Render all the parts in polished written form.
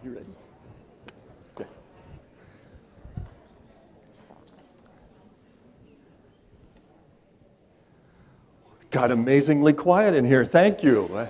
You ready? Okay. Got amazingly quiet in here. Thank you.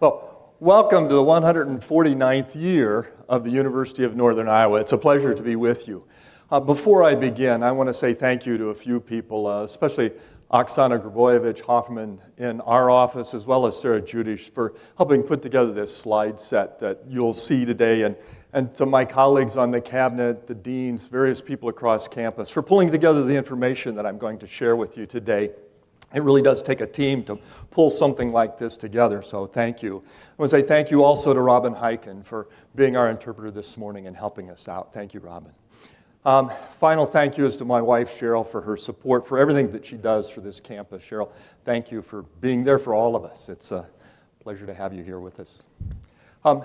Well, welcome to the 149th year of the University of Northern Iowa. It's a pleasure to be with you. Before I begin, I want to say thank you to a few people, especially Oksana Graboyevich Hoffman in our office, as well as Sarah Judish, for helping put together this slide set that you'll see today, and to my colleagues on the cabinet, the deans, various people across campus, for pulling together the information that I'm going to share with you today. It really does take a team to pull something like this together, so thank you. I want to say thank you also to Robin Heiken for being our interpreter this morning and helping us out. Thank you, Robin. Final thank you is to my wife, Cheryl, for her support, for everything that she does for this campus. Cheryl, thank you for being there for all of us. It's a pleasure to have you here with us. I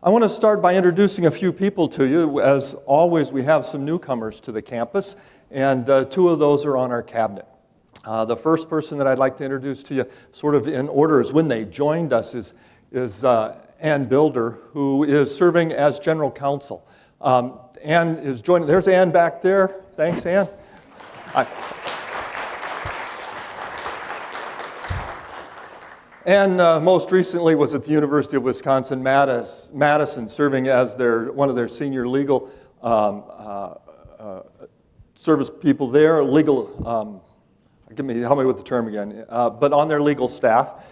want to start by introducing a few people to you. As always, we have some newcomers to the campus, and two of those are on our cabinet. The first person that I'd like to introduce to you, sort of in order as when they joined us, is Ann Builder, who is serving as general counsel. Ann is joining. There's Ann back there. Thanks, Ann. Ann most recently was at the University of Wisconsin-Madison, serving as one of their senior legal service people there. Legal, help me with the term again. But on their legal staff.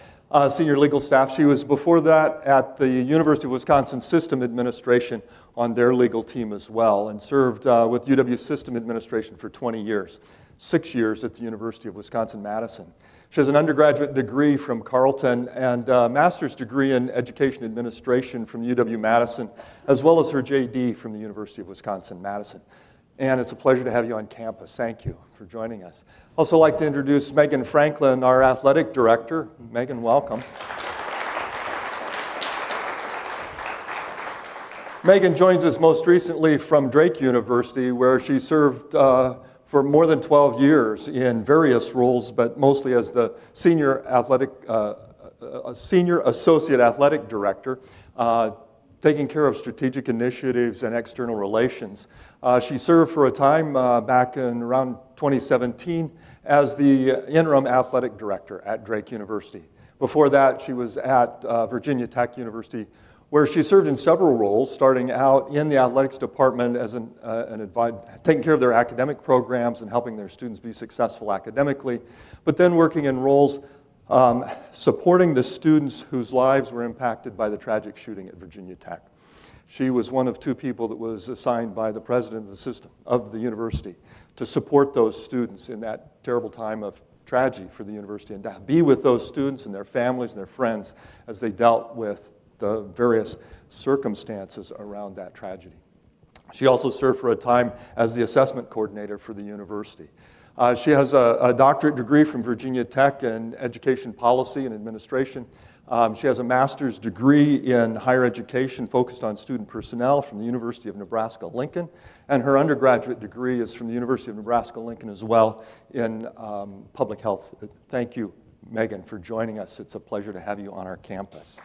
Senior legal staff. She was before that at the University of Wisconsin System Administration on their legal team as well, and served with UW System Administration for 20 years, 6 years at the University of Wisconsin-Madison. She has an undergraduate degree from Carleton and a master's degree in education administration from UW-Madison, as well as her JD from the University of Wisconsin-Madison. And it's a pleasure to have you on campus. Thank you for joining us. I'd also like to introduce Megan Franklin, our athletic director. Megan, welcome. Megan joins us most recently from Drake University, where she served for more than 12 years in various roles, but mostly as the senior associate athletic director, taking care of strategic initiatives and external relations. She served for a time back in around 2017 as the interim athletic director at Drake University. Before that, she was at Virginia Tech University, where she served in several roles, starting out in the athletics department as an advisor, taking care of their academic programs and helping their students be successful academically, but then working in roles supporting the students whose lives were impacted by the tragic shooting at Virginia Tech. She was one of two people that was assigned by the president of the system of the university to support those students in that terrible time of tragedy for the university, and to be with those students and their families and their friends as they dealt with the various circumstances around that tragedy. She also served for a time as the assessment coordinator for the university. She has a doctorate degree from Virginia Tech in education policy and administration. She has a master's degree in higher education focused on student personnel from the University of Nebraska-Lincoln, and her undergraduate degree is from the University of Nebraska-Lincoln as well in public health. Thank you, Megan, for joining us. It's a pleasure to have you on our campus.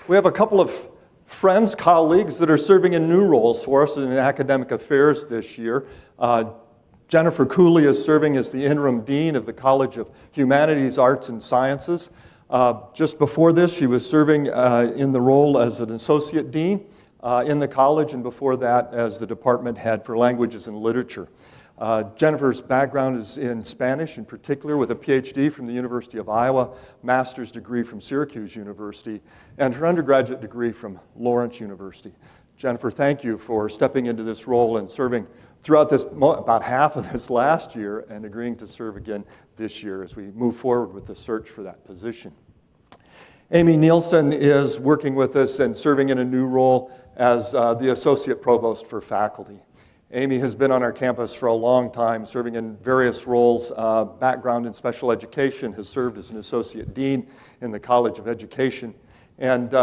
We have a couple of friends, colleagues that are serving in new roles for us in academic affairs this year. Jennifer Cooley is serving as the interim dean of the College of Humanities, Arts, and Sciences. Just before this, she was serving in the role as an associate dean in the college, and before that as the department head for languages and literature. Jennifer's background is in Spanish in particular, with a PhD from the University of Iowa, master's degree from Syracuse University, and her undergraduate degree from Lawrence University. Jennifer, thank you for stepping into this role and serving throughout this, about half of this last year, and agreeing to serve again this year as we move forward with the search for that position. Amy Nielsen is working with us and serving in a new role as the Associate Provost for Faculty. Amy has been on our campus for a long time, serving in various roles, background in special education, has served as an Associate Dean in the College of Education, and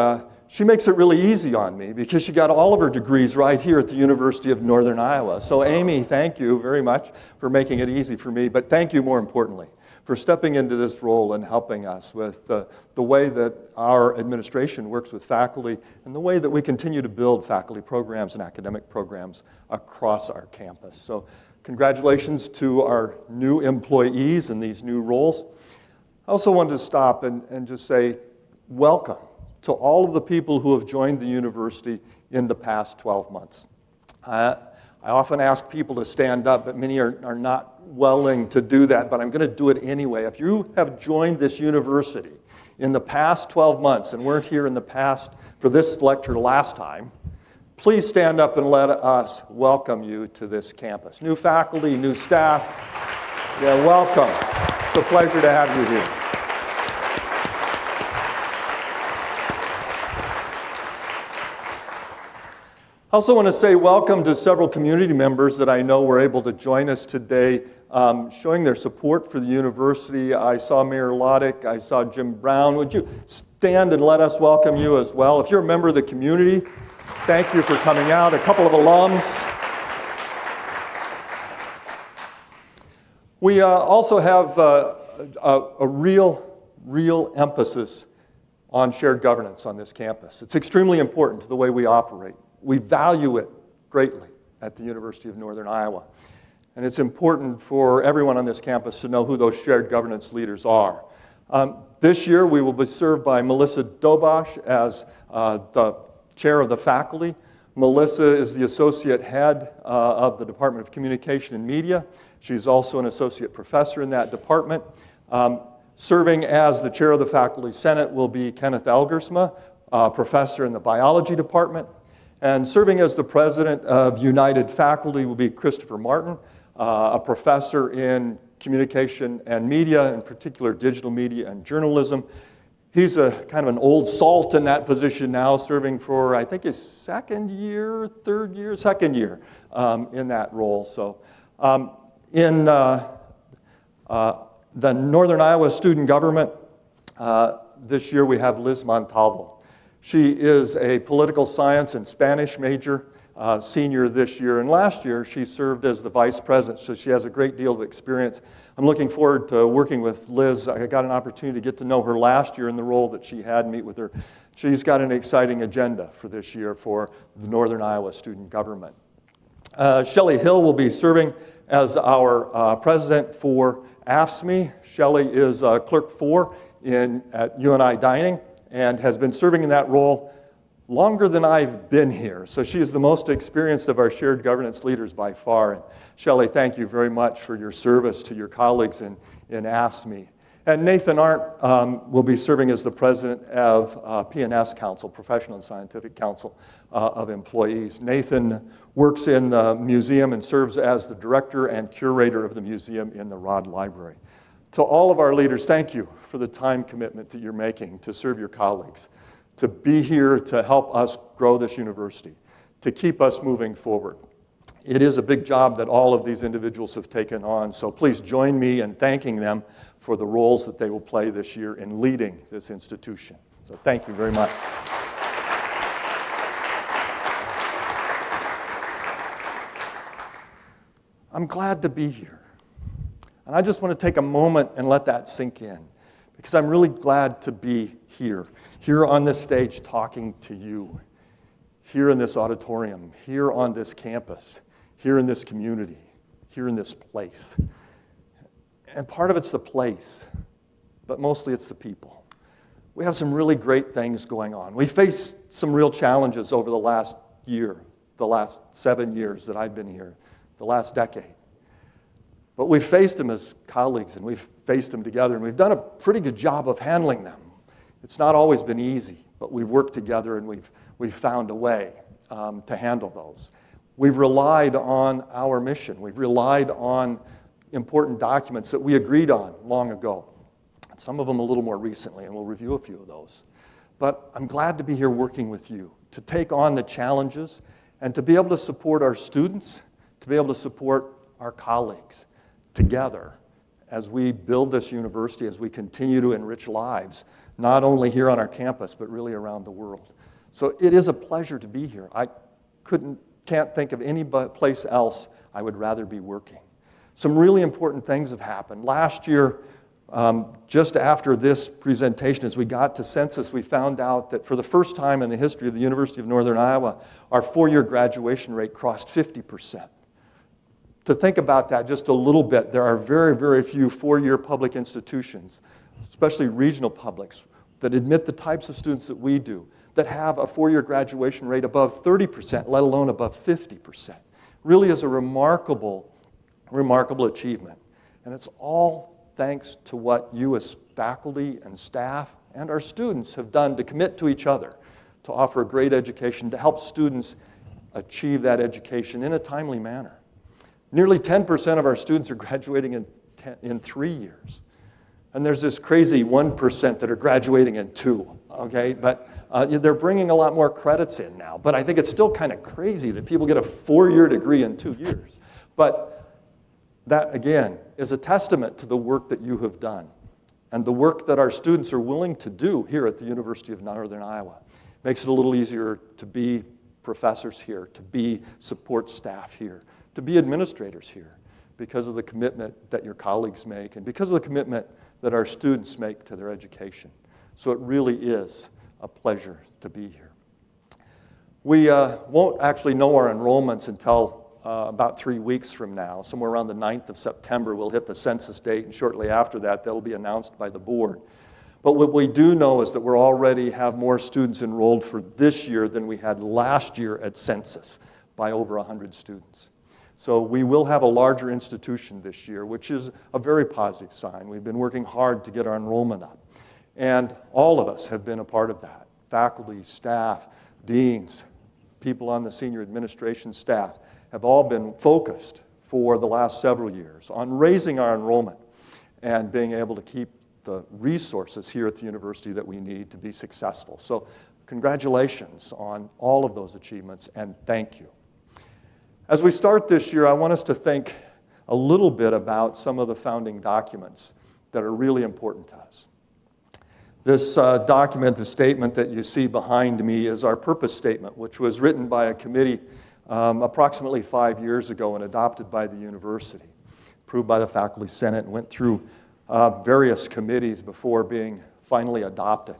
she makes it really easy on me because she got all of her degrees right here at the University of Northern Iowa. So Amy, thank you very much for making it easy for me, but thank you more importantly for stepping into this role and helping us with the way that our administration works with faculty and the way that we continue to build faculty programs and academic programs across our campus. So congratulations to our new employees in these new roles. I also wanted to stop and just say welcome to all of the people who have joined the university in the past 12 months. I often ask people to stand up, but many are not willing to do that, but I'm going to do it anyway. If you have joined this university in the past 12 months and weren't here in the past for this lecture last time, please stand up and let us welcome you to this campus. New faculty, new staff, yeah, welcome. It's a pleasure to have you here. I also want to say welcome to several community members that I know were able to join us today, showing their support for the university. I saw Mayor Loddick, I saw Jim Brown. Would you stand and let us welcome you as well? If you're a member of the community, thank you for coming out. A couple of alums. We also have a real emphasis on shared governance on this campus. It's extremely important to the way we operate. We value it greatly at the University of Northern Iowa. And it's important for everyone on this campus to know who those shared governance leaders are. This year, we will be served by Melissa Dobosh as the chair of the faculty. Melissa is the associate head of the Department of Communication and Media. She's also an associate professor in that department. Serving as the chair of the faculty senate will be Kenneth Elgersma, professor in the biology department. And serving as the president of United Faculty will be Christopher Martin, a professor in communication and media, in particular digital media and journalism. He's a kind of an old salt in that position now, serving for, I think, his second year in that role. So in the Northern Iowa student government, this year we have Liz Montalvo. She is a political science and Spanish major, senior this year. And last year, she served as the vice president, so she has a great deal of experience. I'm looking forward to working with Liz. I got an opportunity to get to know her last year in the role that she had, meet with her. She's got an exciting agenda for this year for the Northern Iowa student government. Shelley Hill will be serving as our president for AFSCME. Shelley is clerk 4 at UNI Dining, and has been serving in that role longer than I've been here. So she is the most experienced of our shared governance leaders by far. And Shelley, thank you very much for your service to your colleagues in AFSCME. And Nathan Arndt will be serving as the president of P&S Council, Professional and Scientific Council of Employees. Nathan works in the museum and serves as the director and curator of the museum in the Rod Library. To all of our leaders, thank you for the time commitment that you're making to serve your colleagues, to be here to help us grow this university, to keep us moving forward. It is a big job that all of these individuals have taken on, so please join me in thanking them for the roles that they will play this year in leading this institution. So thank you very much. I'm glad to be here. And I just want to take a moment and let that sink in, because I'm really glad to be here on this stage talking to you, here in this auditorium, here on this campus, here in this community, here in this place. And part of it's the place, but mostly it's the people. We have some really great things going on. We faced some real challenges over the last year, the last 7 years that I've been here, the last decade. But we've faced them as colleagues, and we've faced them together, and we've done a pretty good job of handling them. It's not always been easy, but we've worked together, and we've found a way to handle those. We've relied on our mission. We've relied on important documents that we agreed on long ago. Some of them a little more recently, and we'll review a few of those. But I'm glad to be here working with you, to take on the challenges, and to be able to support our students, to be able to support our colleagues together as we build this university, as we continue to enrich lives, not only here on our campus, but really around the world. So it is a pleasure to be here. I can't think of any place else I would rather be working. Some really important things have happened. Last year, Just after this presentation, as we got to census, we found out that for the first time in the history of the University of Northern Iowa, our four-year graduation rate crossed 50%. To think about that just a little bit, there are very, very few four-year public institutions, especially regional publics, that admit the types of students that we do, that have a four-year graduation rate above 30%, let alone above 50%. Really is a remarkable, remarkable achievement. And it's all thanks to what you as faculty and staff and our students have done to commit to each other, to offer a great education, to help students achieve that education in a timely manner. Nearly 10% of our students are graduating in 3 years. And there's this crazy 1% that are graduating in 2, okay? But they're bringing a lot more credits in now. But I think it's still kind of crazy that people get a 4-year degree in 2 years. But that, again, is a testament to the work that you have done and the work that our students are willing to do here at the University of Northern Iowa. Makes it a little easier to be professors here, to be support staff here, to be administrators here, because of the commitment that your colleagues make and because of the commitment that our students make to their education. So it really is a pleasure to be here. We won't actually know our enrollments until about 3 weeks from now. Somewhere around the 9th of September, we'll hit the census date, and shortly after that, that'll be announced by the board. But what we do know is that we already have more students enrolled for this year than we had last year at census, by over 100 students. So we will have a larger institution this year, which is a very positive sign. We've been working hard to get our enrollment up. And all of us have been a part of that. Faculty, staff, deans, people on the senior administration staff have all been focused for the last several years on raising our enrollment and being able to keep the resources here at the university that we need to be successful. So congratulations on all of those achievements, and thank you. As we start this year, I want us to think a little bit about some of the founding documents that are really important to us. This document, the statement that you see behind me, is our purpose statement, which was written by a committee approximately 5 years ago and adopted by the university, approved by the faculty senate, and went through various committees before being finally adopted.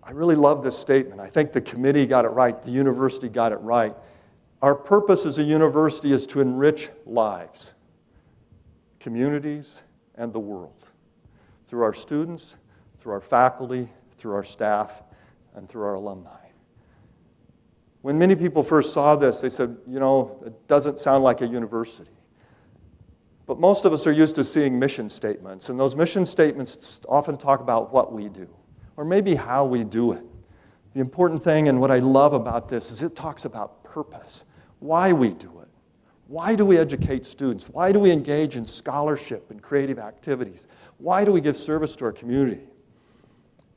I really love this statement. I think the committee got it right. The university got it right. Our purpose as a university is to enrich lives, communities, and the world through our students, through our faculty, through our staff, and through our alumni. When many people first saw this, they said, you know, it doesn't sound like a university. But most of us are used to seeing mission statements, and those mission statements often talk about what we do, or maybe how we do it. The important thing, and what I love about this, is it talks about purpose, why we do it. Why do we educate students? Why do we engage in scholarship and creative activities? Why do we give service to our community?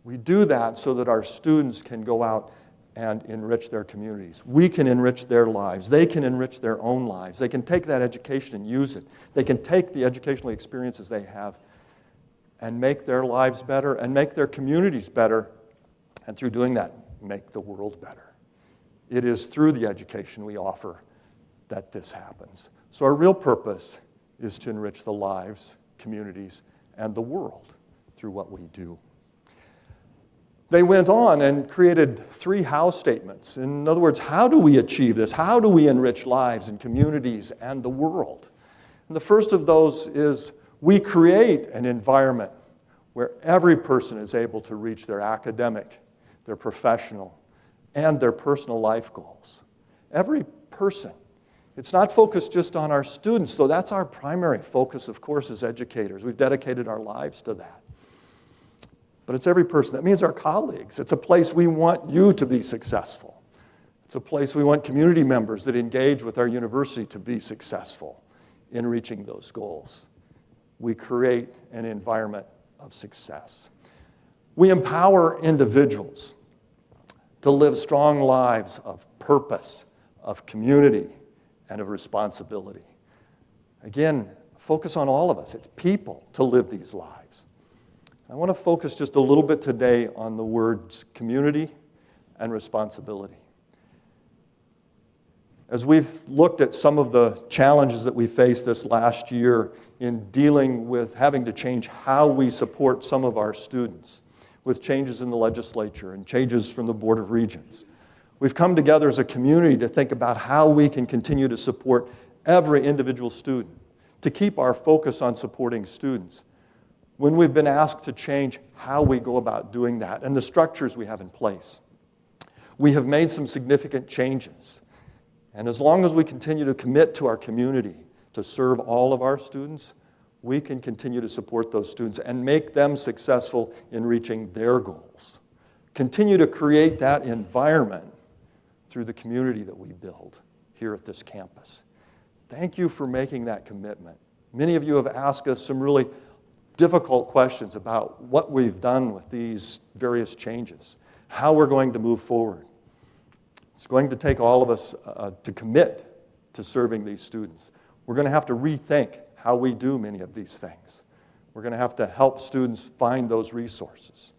We do that so that our students can go out and enrich their communities. We can enrich their lives. They can enrich their own lives. They can take that education and use it. They can take the educational experiences they have and make their lives better and make their communities better, and through doing that, make the world better. It is through the education we offer that this happens. So our real purpose is to enrich the lives, communities, and the world through what we do. They went on and created 3 how statements. In other words, how do we achieve this? How do we enrich lives and communities and the world? And the first of those is we create an environment where every person is able to reach their academic, their professional, and their personal life goals. Every person. It's not focused just on our students, though that's our primary focus, of course, as educators. We've dedicated our lives to that. But it's every person. That means our colleagues. It's a place we want you to be successful. It's a place we want community members that engage with our university to be successful in reaching those goals. We create an environment of success. We empower individuals to live strong lives of purpose, of community, and of responsibility. Again, focus on all of us. It's people to live these lives. I want to focus just a little bit today on the words community and responsibility. As we've looked at some of the challenges that we faced this last year in dealing with having to change how we support some of our students with changes in the legislature and changes from the Board of Regents. We've come together as a community to think about how we can continue to support every individual student, to keep our focus on supporting students. When we've been asked to change how we go about doing that and the structures we have in place, we have made some significant changes. And as long as we continue to commit to our community to serve all of our students, we can continue to support those students and make them successful in reaching their goals. Continue to create that environment through the community that we build here at this campus. Thank you for making that commitment. Many of you have asked us some really difficult questions about what we've done with these various changes, how we're going to move forward. It's going to take all of us to commit to serving these students. We're going to have to rethink how we do many of these things. We're going to have to help students find those resources.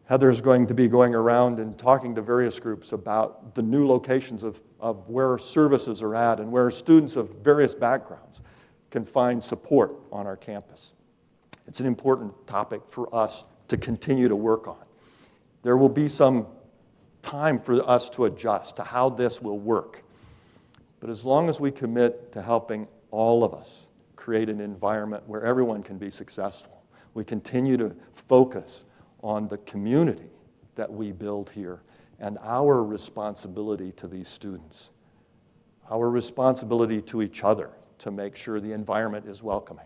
Heather's going to be going around and talking to various groups about the new locations of where services are at and where students of various backgrounds can find support on our campus. It's an important topic for us to continue to work on. There will be some time for us to adjust to how this will work. But as long as we commit to helping all of us create an environment where everyone can be successful, we continue to focus on the community that we build here and our responsibility to these students, our responsibility to each other to make sure the environment is welcoming.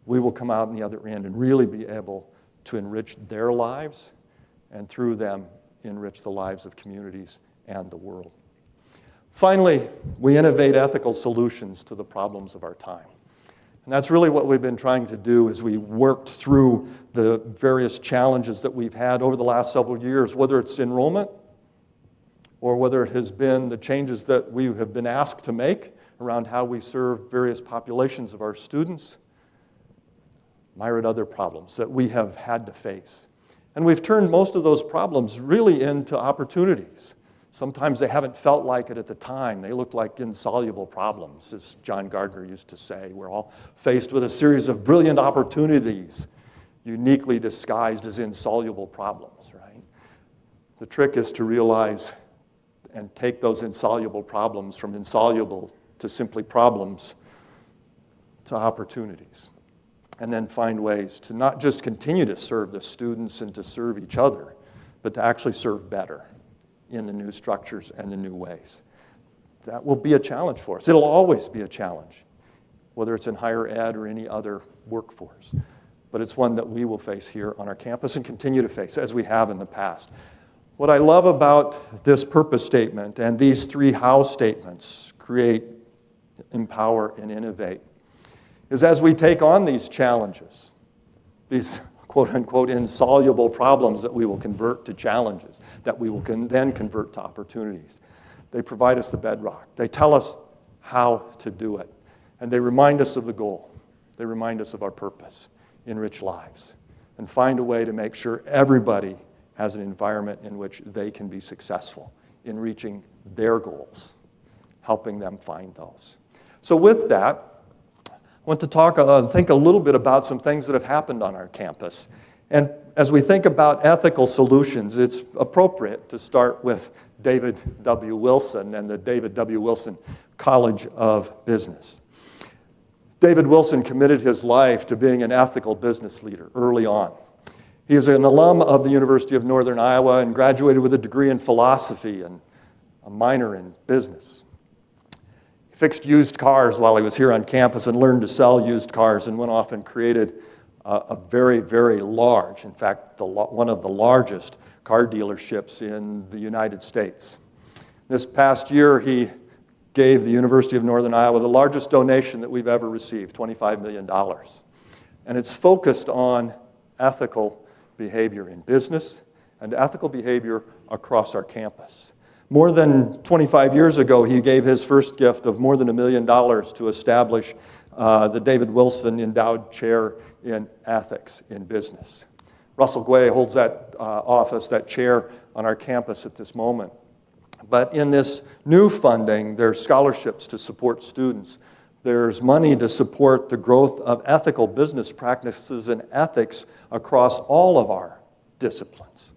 We will come out on the other end and really be able to enrich their lives and through them enrich the lives of communities and the world. Finally, we innovate ethical solutions to the problems of our time. And that's really what we've been trying to do as we worked through the various challenges that we've had over the last several years, whether it's enrollment or whether it has been the changes that we have been asked to make around how we serve various populations of our students, myriad other problems that we have had to face. And we've turned most of those problems really into opportunities. Sometimes they haven't felt like it at the time. They look like insoluble problems, as John Gardner used to say. We're all faced with a series of brilliant opportunities, uniquely disguised as insoluble problems, right? The trick is to realize and take those insoluble problems from insoluble to simply problems to opportunities. And then find ways to not just continue to serve the students and to serve each other, but to actually serve better in the new structures and the new ways. That will be a challenge for us. It'll always be a challenge, whether it's in higher ed or any other workforce. But it's one that we will face here on our campus and continue to face as we have in the past. What I love about this purpose statement and these three how statements, create, empower, and innovate, is as we take on these challenges, these quote-unquote insoluble problems that we will convert to challenges, that we will then convert to opportunities. They provide us the bedrock. They tell us how to do it. And they remind us of the goal. They remind us of our purpose, enrich lives, and find a way to make sure everybody has an environment in which they can be successful in reaching their goals, helping them find those. So with that, I want to think a little bit about some things that have happened on our campus. And as we think about ethical solutions, it's appropriate to start with David W. Wilson and the David W. Wilson College of Business. David Wilson committed his life to being an ethical business leader early on. He is an alum of the University of Northern Iowa and graduated with a degree in philosophy and a minor in business. Fixed used cars while he was here on campus and learned to sell used cars and went off and created a very, very large, in fact, one of the largest car dealerships in the United States. This past year, he gave the University of Northern Iowa the largest donation that we've ever received, $25 million. And it's focused on ethical behavior in business and ethical behavior across our campus. More than 25 years ago, he gave his first gift of more than $1 million to establish the David Wilson Endowed Chair in Ethics in Business. Russell Guay holds that office, that chair, on our campus at this moment. But in this new funding, there's scholarships to support students There's money to support the growth of ethical business practices and ethics across all of our disciplines.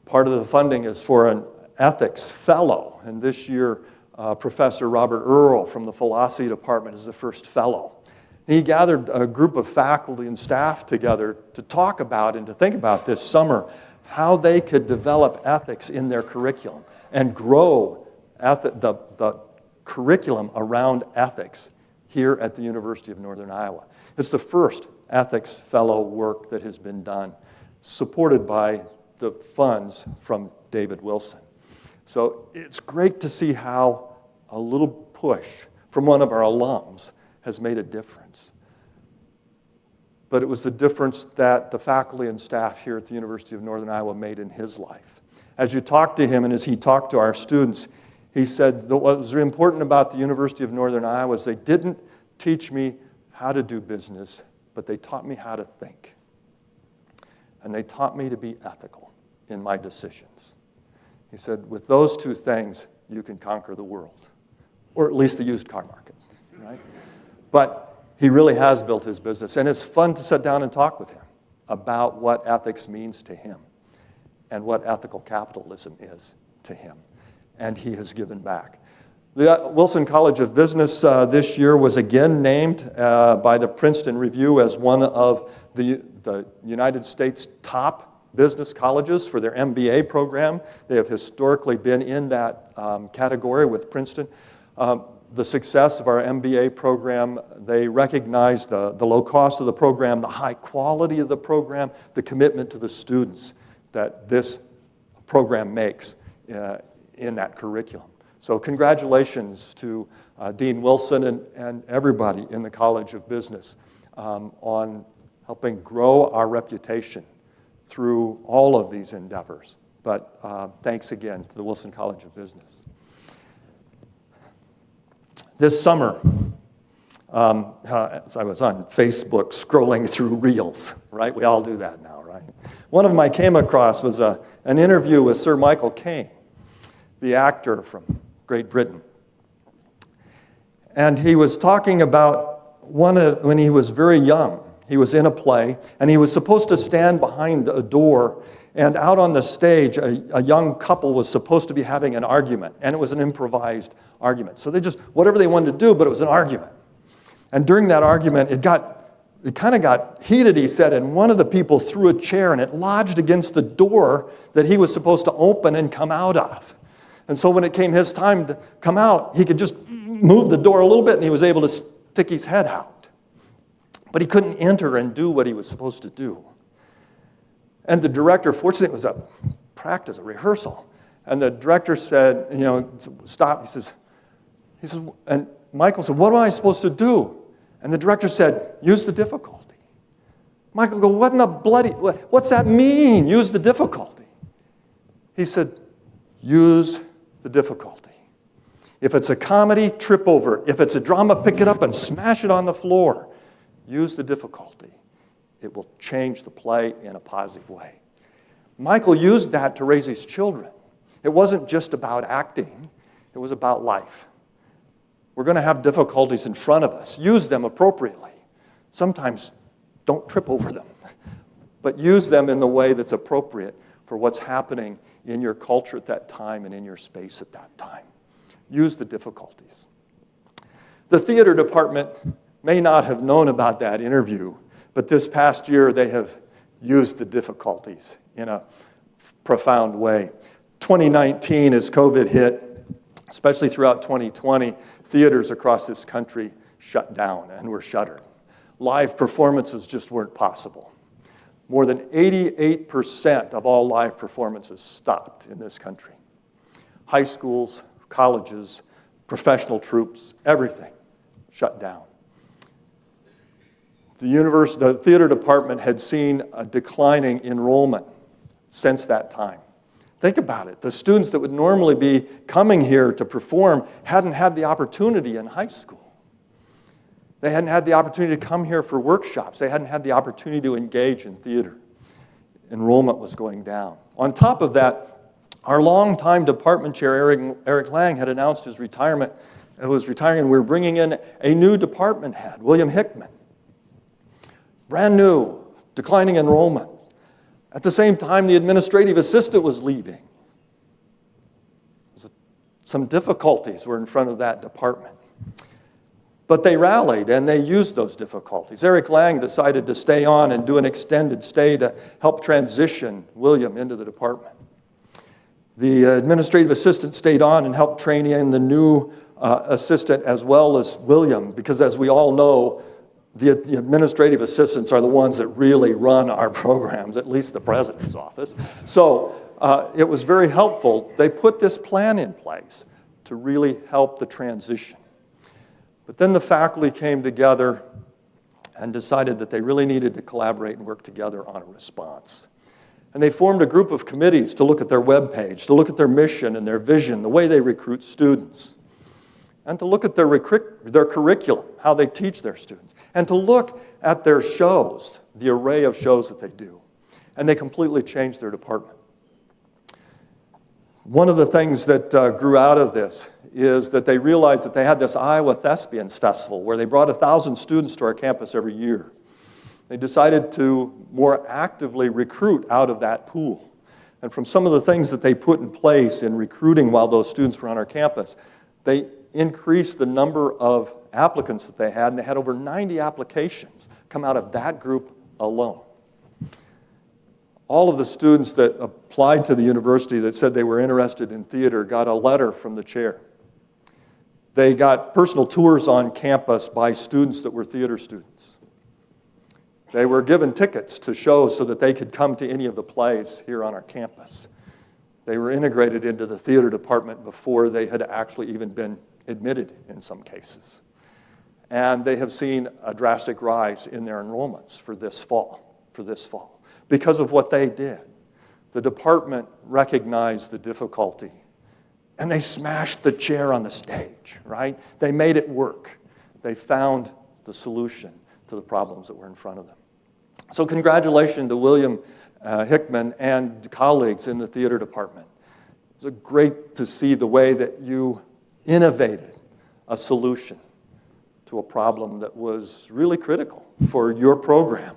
Part of the funding is for an ethics fellow, and this year Professor Robert Earle from the philosophy department is the first fellow. He gathered a group of faculty and staff together to talk about and to think about this summer how they could develop ethics in their curriculum and grow the curriculum around ethics here at the University of Northern Iowa. It's the first ethics fellow work that has been done, supported by the funds from David Wilson. So it's great to see how a little push from one of our alums has made a difference. But it was the difference that the faculty and staff here at the University of Northern Iowa made in his life. As you talk to him and as he talked to our students, he said, what was important about the University of Northern Iowa is they didn't teach me how to do business, but they taught me how to think. And they taught me to be ethical in my decisions. He said, with those two things, you can conquer the world, or at least the used car market, right? But he really has built his business, and it's fun to sit down and talk with him about what ethics means to him and what ethical capitalism is to him. And he has given back. The Wilson College of Business this year was again named by the Princeton Review as one of the United States top business colleges for their MBA program. They have historically been in that category with Princeton. The success of our MBA program, they recognize the low cost of the program, the high quality of the program, the commitment to the students that this program makes in that curriculum. So congratulations to Dean Wilson and everybody in the College of Business on helping grow our reputation through all of these endeavors. But thanks again to the Wilson College of Business. This summer, as I was on Facebook scrolling through Reels, right? We all do that now, right? One of them I came across was an interview with Sir Michael Caine, the actor from Great Britain. And he was talking about when he was very young. He was in a play, and he was supposed to stand behind a door, and out on the stage, a young couple was supposed to be having an argument, and it was an improvised argument. So they just, whatever they wanted to do, but it was an argument. And during that argument, it kind of got heated, he said, and one of the people threw a chair, and it lodged against the door that he was supposed to open and come out of. And so when it came his time to come out, he could just move the door a little bit, and he was able to stick his head out. But he couldn't enter and do what he was supposed to do. And the director, fortunately, it was a practice, a rehearsal. And the director said, stop. He says, and Michael said, what am I supposed to do? And the director said, use the difficulty. Michael goes, what in the bloody, what's that mean, use the difficulty? He said, use the difficulty. If it's a comedy, trip over it. If it's a drama, pick it up and smash it on the floor. Use the difficulty. It will change the play in a positive way. Michael used that to raise his children. It wasn't just about acting. It was about life. We're going to have difficulties in front of us. Use them appropriately. Sometimes don't trip over them, but use them in the way that's appropriate for what's happening in your culture at that time and in your space at that time. Use the difficulties. The theater department may not have known about that interview, but this past year they have used the difficulties in a profound way. 2019, as COVID hit, especially throughout 2020, theaters across this country shut down and were shuttered. Live performances just weren't possible. More than 88% of all live performances stopped in this country. High schools, colleges, professional troops, everything shut down. The theater department had seen a declining enrollment since that time. Think about it. The students that would normally be coming here to perform hadn't had the opportunity in high school. They hadn't had the opportunity to come here for workshops. They hadn't had the opportunity to engage in theater. Enrollment was going down. On top of that, our longtime department chair, Eric Lang, had announced his retirement was retiring, and we were bringing in a new department head, William Hickman. Brand new, declining enrollment. At the same time, the administrative assistant was leaving. Some difficulties were in front of that department. But they rallied and they used those difficulties. Eric Lang decided to stay on and do an extended stay to help transition William into the department. The administrative assistant stayed on and helped train in the new assistant as well as William, because as we all know, the administrative assistants are the ones that really run our programs, at least the president's office. So it was very helpful. They put this plan in place to really help the transition. But then the faculty came together and decided that they really needed to collaborate and work together on a response. And they formed a group of committees to look at their webpage, to look at their mission and their vision, the way they recruit students, and to look at their curriculum, how they teach their students, and to look at their shows, the array of shows that they do. And they completely changed their department. One of the things that grew out of this is that they realized that they had this Iowa Thespians Festival where they brought 1,000 students to our campus every year. They decided to more actively recruit out of that pool. And from some of the things that they put in place in recruiting while those students were on our campus, they increased the number of applicants that they had, and they had over 90 applications come out of that group alone. All of the students that applied to the university that said they were interested in theater got a letter from the chair. They got personal tours on campus by students that were theater students. They were given tickets to shows so that they could come to any of the plays here on our campus. They were integrated into the theater department before they had actually even been admitted in some cases. And they have seen a drastic rise in their enrollments for this fall, because of what they did. The department recognized the difficulty, and they smashed the chair on the stage, right? They made it work. They found the solution to the problems that were in front of them. So congratulations to William Hickman and colleagues in the theater department. It was great to see the way that you innovated a solution to a problem that was really critical for your program.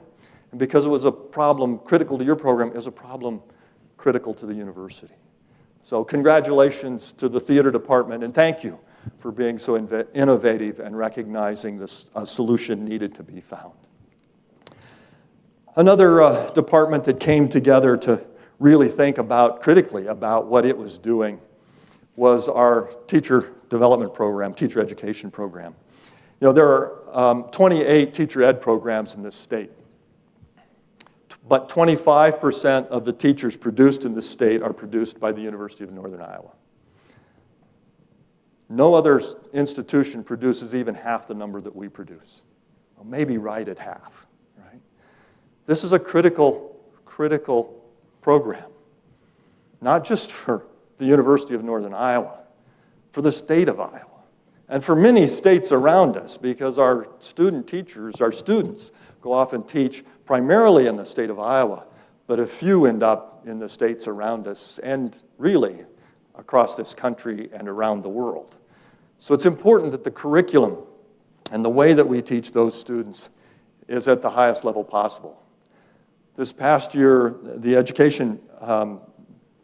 And because it was a problem critical to your program, it was a problem critical to the university. So congratulations to the theater department, and thank you for being so innovative and recognizing this solution needed to be found. Another department that came together to really think critically about what it was doing was our teacher development program, teacher education program. You know, there are 28 teacher ed programs in this state, but 25% of the teachers produced in this state are produced by the University of Northern Iowa. No other institution produces even half the number that we produce. Well, maybe right at half, right? This is a critical program, not just for the University of Northern Iowa, for the state of Iowa, and for many states around us, because our student teachers, our students, go off and teach primarily in the state of Iowa, but a few end up in the states around us, and really across this country and around the world. So it's important that the curriculum and the way that we teach those students is at the highest level possible. This past year, the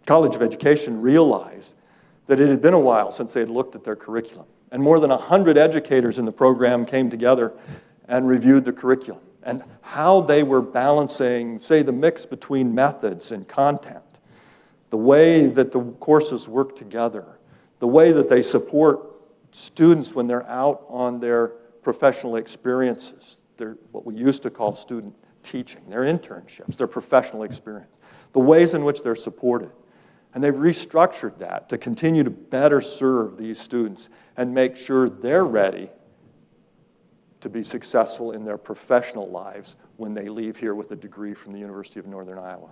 College of Education realized that it had been a while since they had looked at their curriculum. And more than 100 educators in the program came together and reviewed the curriculum and how they were balancing, say, the mix between methods and content, the way that the courses work together, the way that they support students when they're out on their professional experiences, what we used to call student teaching, their internships, their professional experience, the ways in which they're supported. And they've restructured that to continue to better serve these students and make sure they're ready to be successful in their professional lives when they leave here with a degree from the University of Northern Iowa.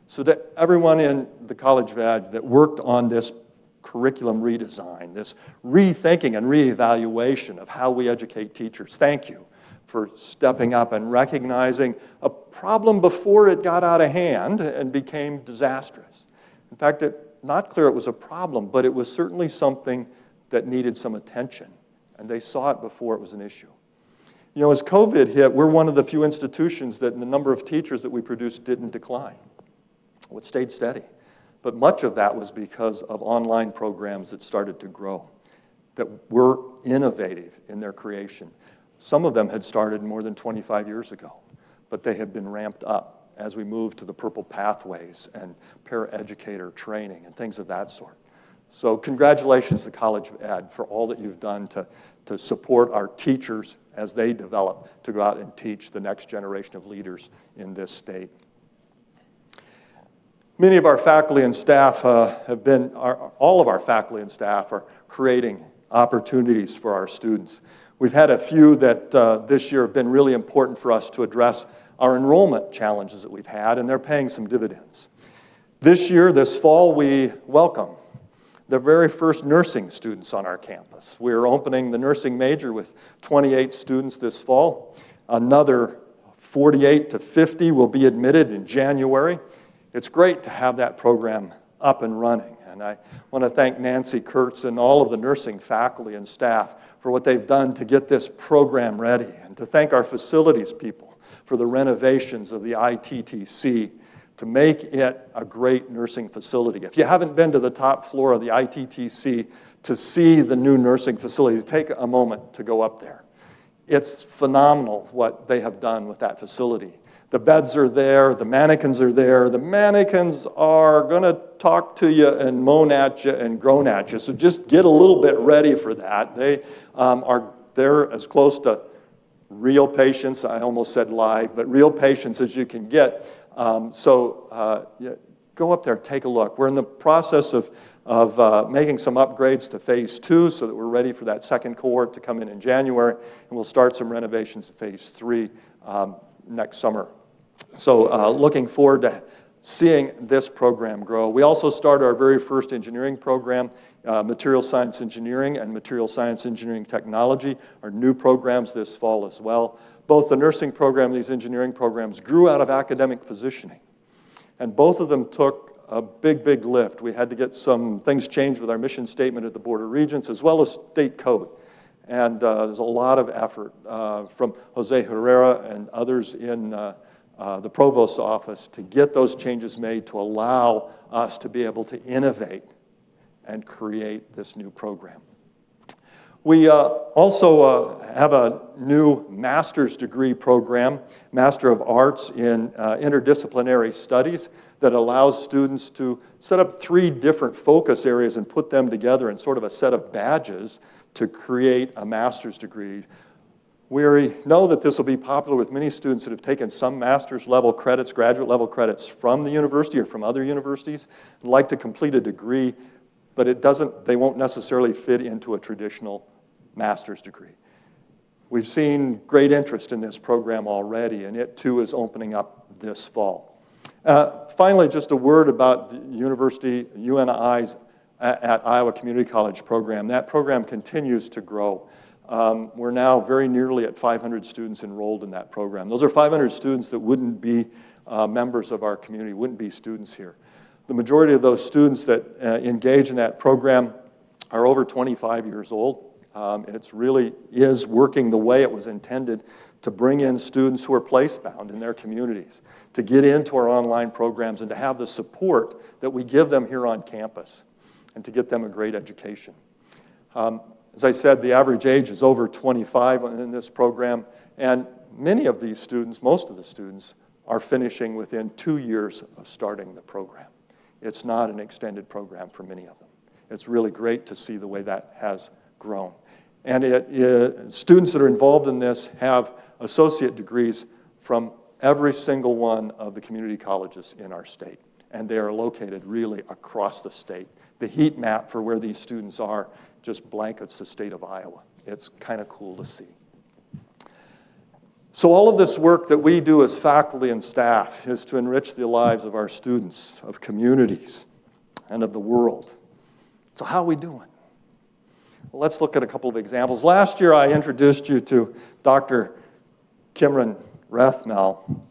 So that everyone in the College of Ed that worked on this curriculum redesign, this rethinking and reevaluation of how we educate teachers, thank you for stepping up and recognizing a problem before it got out of hand and became disastrous. In fact, it's not clear it was a problem, but it was certainly something that needed some attention and they saw it before it was an issue. You know, as COVID hit, we're one of the few institutions that the number of teachers that we produced didn't decline. It stayed steady. But much of that was because of online programs that started to grow, that were innovative in their creation. Some of them had started more than 25 years ago, but they have been ramped up as we move to the purple pathways and paraeducator training and things of that sort. So congratulations to College of Ed for all that you've done to support our teachers as they develop to go out and teach the next generation of leaders in this state. Many of our faculty and staff all of our faculty and staff are creating opportunities for our students. We've had a few that this year have been really important for us to address our enrollment challenges that we've had, and they're paying some dividends. This year, this fall, we welcome the very first nursing students on our campus. We're opening the nursing major with 28 students this fall. Another 48 to 50 will be admitted in January. It's great to have that program up and running, and I want to thank Nancy Kurtz and all of the nursing faculty and staff for what they've done to get this program ready, and to thank our facilities people for the renovations of the ITTC to make it a great nursing facility. If you haven't been to the top floor of the ITTC to see the new nursing facility, take a moment to go up there. It's phenomenal what they have done with that facility. The beds are there, the mannequins are there. The mannequins are going to talk to you and moan at you and groan at you, so just get a little bit ready for that. They're as close to real patients, I almost said live, but real patients as you can get. Yeah, go up there, take a look. We're in the process of making some upgrades to phase 2 so that we're ready for that second cohort to come in January, and we'll start some renovations in phase 3 next summer. So looking forward to seeing this program grow. We also started our very first engineering program, Material Science Engineering and Material Science Engineering Technology, are new programs this fall as well. Both the nursing program and these engineering programs grew out of academic positioning. And both of them took a big, big lift. We had to get some things changed with our mission statement at the Board of Regents, as well as state code. And there's a lot of effort from Jose Herrera and others in the Provost's office to get those changes made to allow us to be able to innovate and create this new program. We also have a new master's degree program, Master of Arts in Interdisciplinary Studies, that allows students to set up 3 different focus areas and put them together in sort of a set of badges to create a master's degree. We know that this will be popular with many students that have taken some master's level credits, graduate level credits from the university or from other universities, and like to complete a degree, but they won't necessarily fit into a traditional master's degree. We've seen great interest in this program already, and it too is opening up this fall. Finally, just a word about the university, UNI's at Iowa Community College program. That program continues to grow. We're now very nearly at 500 students enrolled in that program. Those are 500 students that wouldn't be members of our community, wouldn't be students here. The majority of those students that engage in that program are over 25 years old. It really is working the way it was intended to bring in students who are place-bound in their communities, to get into our online programs and to have the support that we give them here on campus and to get them a great education. As I said, the average age is over 25 in this program, and many of these students, most of the students, are finishing within 2 years of starting the program. It's not an extended program for many of them. It's really great to see the way that has grown. And students that are involved in this have associate degrees from every single one of the community colleges in our state, and they are located really across the state. The heat map for where these students are just blankets the state of Iowa. It's kind of cool to see. So all of this work that we do as faculty and staff is to enrich the lives of our students, of communities, and of the world. So how are we doing? Well, let's look at a couple of examples. Last year I introduced you to Dr. Kimron Rathmel,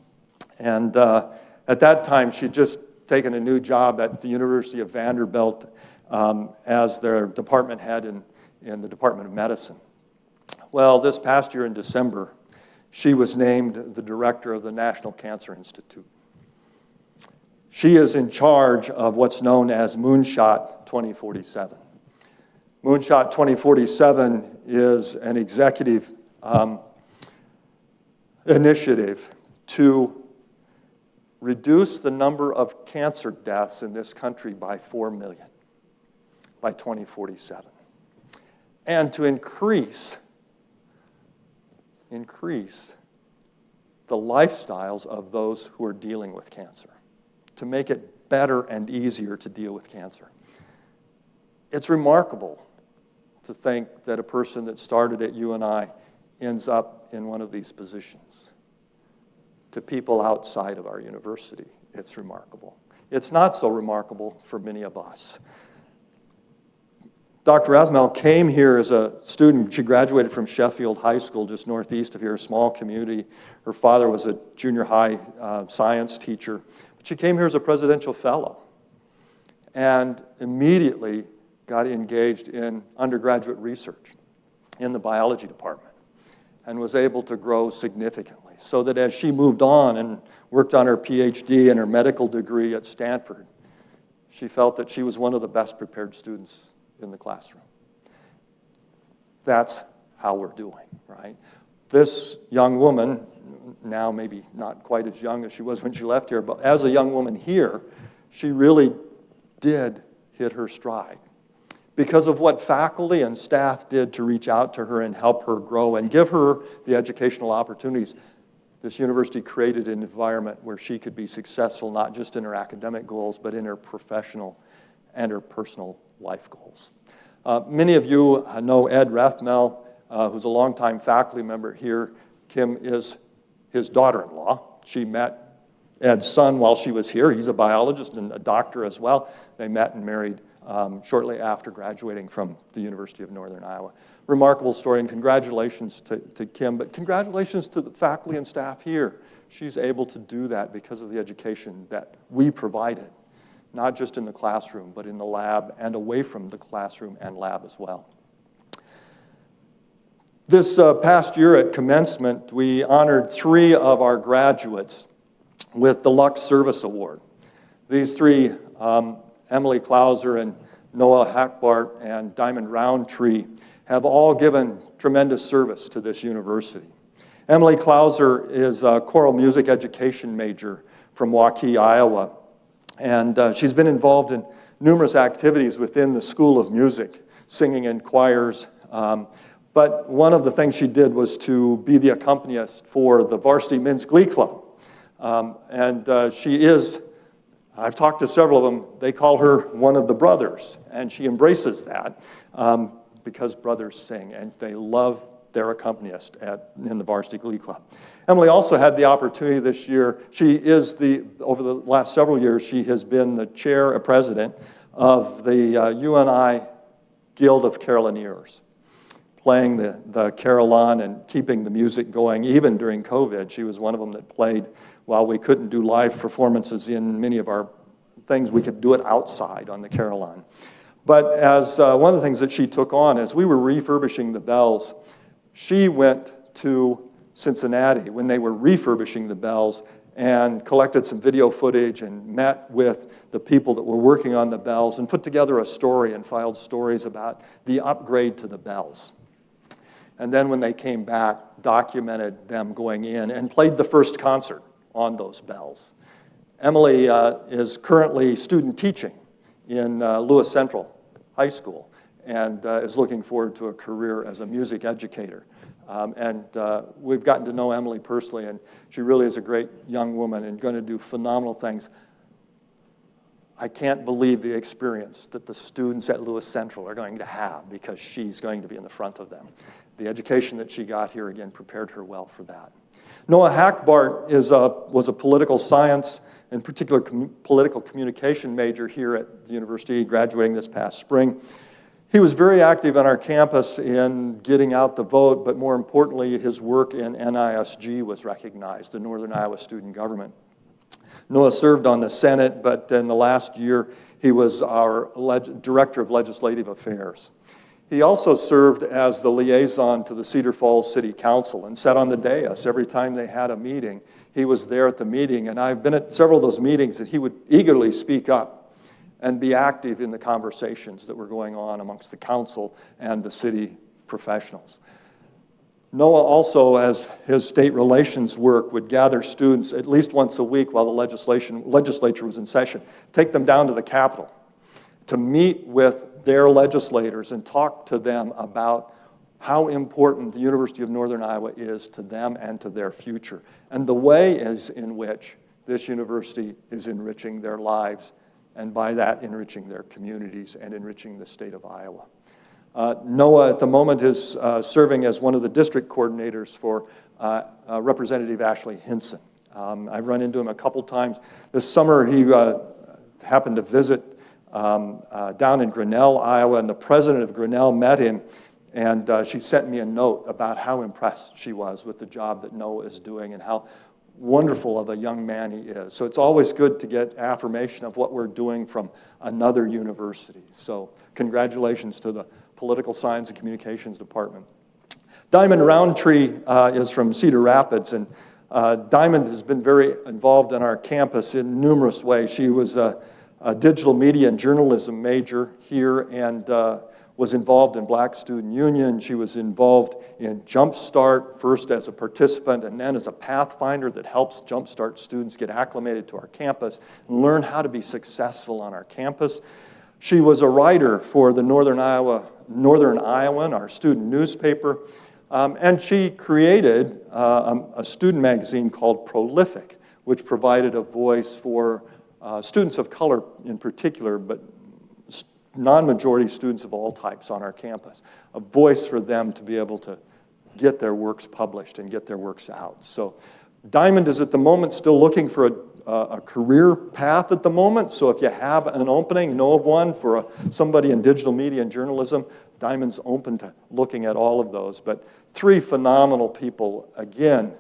and at that time she'd just taken a new job at the University of Vanderbilt as their department head in the Department of Medicine. Well, this past year in December, she was named the director of the National Cancer Institute. She is in charge of what's known as Moonshot 2047. Moonshot 2047 is an executive initiative to reduce the number of cancer deaths in this country by 4 million by 2047, and to increase the lifestyles of those who are dealing with cancer, to make it better and easier to deal with cancer. It's remarkable to think that a person that started at UNI ends up in one of these positions. To people outside of our university, it's remarkable. It's not so remarkable for many of us. Dr. Rathmel came here as a student. She graduated from Sheffield High School, just northeast of here, a small community. Her father was a junior high science teacher. But she came here as a presidential fellow and immediately got engaged in undergraduate research in the biology department and was able to grow significantly, so that as she moved on and worked on her PhD and her medical degree at Stanford, she felt that she was one of the best prepared students in the classroom. That's how we're doing, right? This young woman, now maybe not quite as young as she was when she left here, but as a young woman here, she really did hit her stride because of what faculty and staff did to reach out to her and help her grow and give her the educational opportunities. This university created an environment where she could be successful, not just in her academic goals, but in her professional and her personal life goals. Many of you know Ed Rathmel, who's a longtime faculty member here. Kim is his daughter-in-law. She met Ed's son while she was here. He's a biologist and a doctor as well. They met and married shortly after graduating from the University of Northern Iowa. Remarkable story, and congratulations to Kim, but congratulations to the faculty and staff here. She's able to do that because of the education that we provided, not just in the classroom, but in the lab and away from the classroom and lab as well. This past year at commencement, we honored 3 of our graduates with the Lux Service Award. These 3, Emily Klauser and Noah Hackbart and Diamond Roundtree, have all given tremendous service to this university. Emily Klauser is a choral music education major from Waukee, Iowa, and she's been involved in numerous activities within the School of Music, singing in choirs. But one of the things she did was to be the accompanist for the Varsity Men's Glee Club. She is, I've talked to several of them, they call her one of the brothers, and she embraces that because brothers sing, and they love their accompanist in the Varsity Glee Club. Emily also had the opportunity this year. She is over the last several years, she has been the chair or president of the UNI Guild of Carillonneurs, playing the carillon and keeping the music going, even during COVID. She was one of them that played while we couldn't do live performances in many of our things. We could do it outside on the carillon. But as one of the things that she took on, as we were refurbishing the bells, she went to Cincinnati when they were refurbishing the bells and collected some video footage and met with the people that were working on the bells and put together a story and filed stories about the upgrade to the bells. And then when they came back, documented them going in and played the first concert on those bells. Emily is currently student teaching in Lewis Central High School and is looking forward to a career as a music educator. We've gotten to know Emily personally, and she really is a great young woman and going to do phenomenal things. I can't believe the experience that the students at Lewis Central are going to have because she's going to be in the front of them. The education that she got here, again, prepared her well for that. Noah Hackbart was a political science, in particular political communication major here at the university, graduating this past spring. He was very active on our campus in getting out the vote, but more importantly, his work in NISG was recognized, the Northern Iowa Student Government. Noah served on the Senate, but in the last year, he was our Director of Legislative Affairs. He also served as the liaison to the Cedar Falls City Council and sat on the dais every time they had a meeting. He was there at the meeting, and I've been at several of those meetings, and he would eagerly speak up and be active in the conversations that were going on amongst the council and the city professionals. Noah also, as his state relations work, would gather students at least once a week while the legislature was in session, take them down to the Capitol to meet with their legislators and talk to them about how important the University of Northern Iowa is to them and to their future, and the way in which this university is enriching their lives, and by that enriching their communities and enriching the state of Iowa. Noah at the moment is serving as one of the district coordinators for Representative Ashley Hinson. I've run into him a couple times. This summer he happened to visit down in Grinnell, Iowa, and the president of Grinnell met him, and she sent me a note about how impressed she was with the job that Noah is doing and how wonderful of a young man he is. So it's always good to get affirmation of what we're doing from another university. So congratulations to the Political Science and Communications Department. Diamond Roundtree is from Cedar Rapids, and Diamond has been very involved in our campus in numerous ways. She was a digital media and journalism major here and was involved in Black Student Union. She was involved in Jumpstart, first as a participant and then as a pathfinder that helps Jumpstart students get acclimated to our campus and learn how to be successful on our campus. She was a writer for the Northern Iowan, our student newspaper, and she created a student magazine called Prolific, which provided a voice for students of color in particular, but non-majority students of all types on our campus, a voice for them to be able to get their works published and get their works out. So Diamond is at the moment still looking for a career path at the moment, so if you have an opening, know of one for somebody in digital media and journalism, Diamond's open to looking at all of those. But three phenomenal people, again,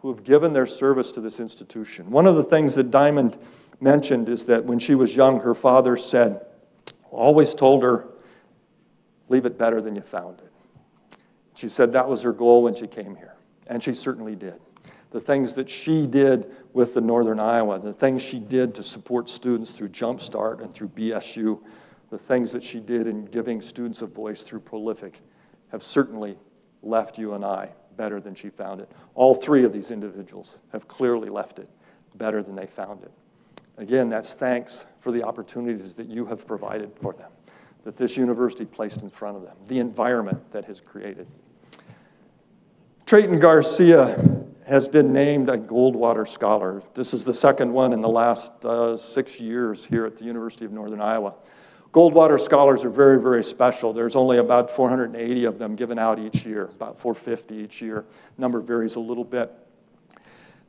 who have given their service to this institution. One of the things that Diamond mentioned is that when she was young, her father said, always told her, leave it better than you found it. She said that was her goal when she came here, and she certainly did. The things that she did with the Northern Iowa, the things she did to support students through Jumpstart and through BSU, the things that she did in giving students a voice through Prolific have certainly left UNI better than she found it. All three of these individuals have clearly left it better than they found it. Again, that's thanks for the opportunities that you have provided for them, that this university placed in front of them, the environment that has created. Trayton Garcia has been named a Goldwater Scholar. This is the second one in the last 6 years here at the University of Northern Iowa. Goldwater Scholars are very, very special. There's only about 480 of them given out each year, about 450 each year. Number varies a little bit.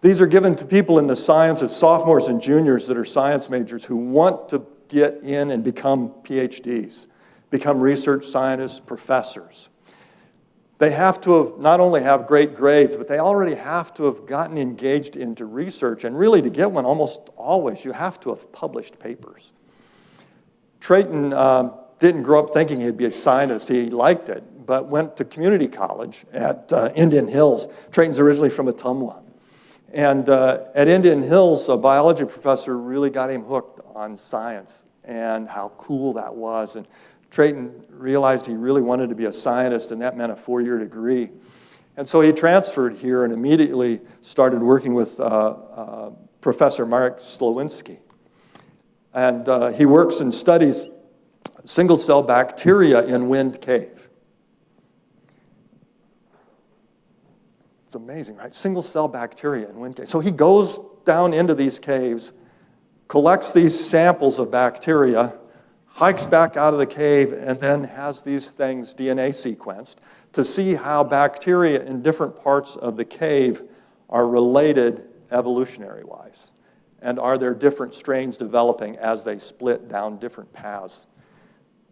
These are given to people in the sciences, sophomores and juniors that are science majors who want to get in and become PhDs, become research scientists, professors. They have to have not only have great grades, but they already have to have gotten engaged into research. And really, to get one, almost always, you have to have published papers. Trayton didn't grow up thinking he'd be a scientist. He liked it, but went to community college at Indian Hills. Trayton's originally from Ottumwa. And at Indian Hills, a biology professor really got him hooked on science and how cool that was. And Trayton realized he really wanted to be a scientist, and that meant a 4-year degree. And so he transferred here and immediately started working with Professor Mark Slowinski. And he works and studies single-cell bacteria in Wind Cave. It's amazing, right? Single-cell bacteria in Wind Cave. So he goes down into these caves, collects these samples of bacteria, hikes back out of the cave, and then has these things DNA sequenced to see how bacteria in different parts of the cave are related evolutionary-wise. And are there different strains developing as they split down different paths?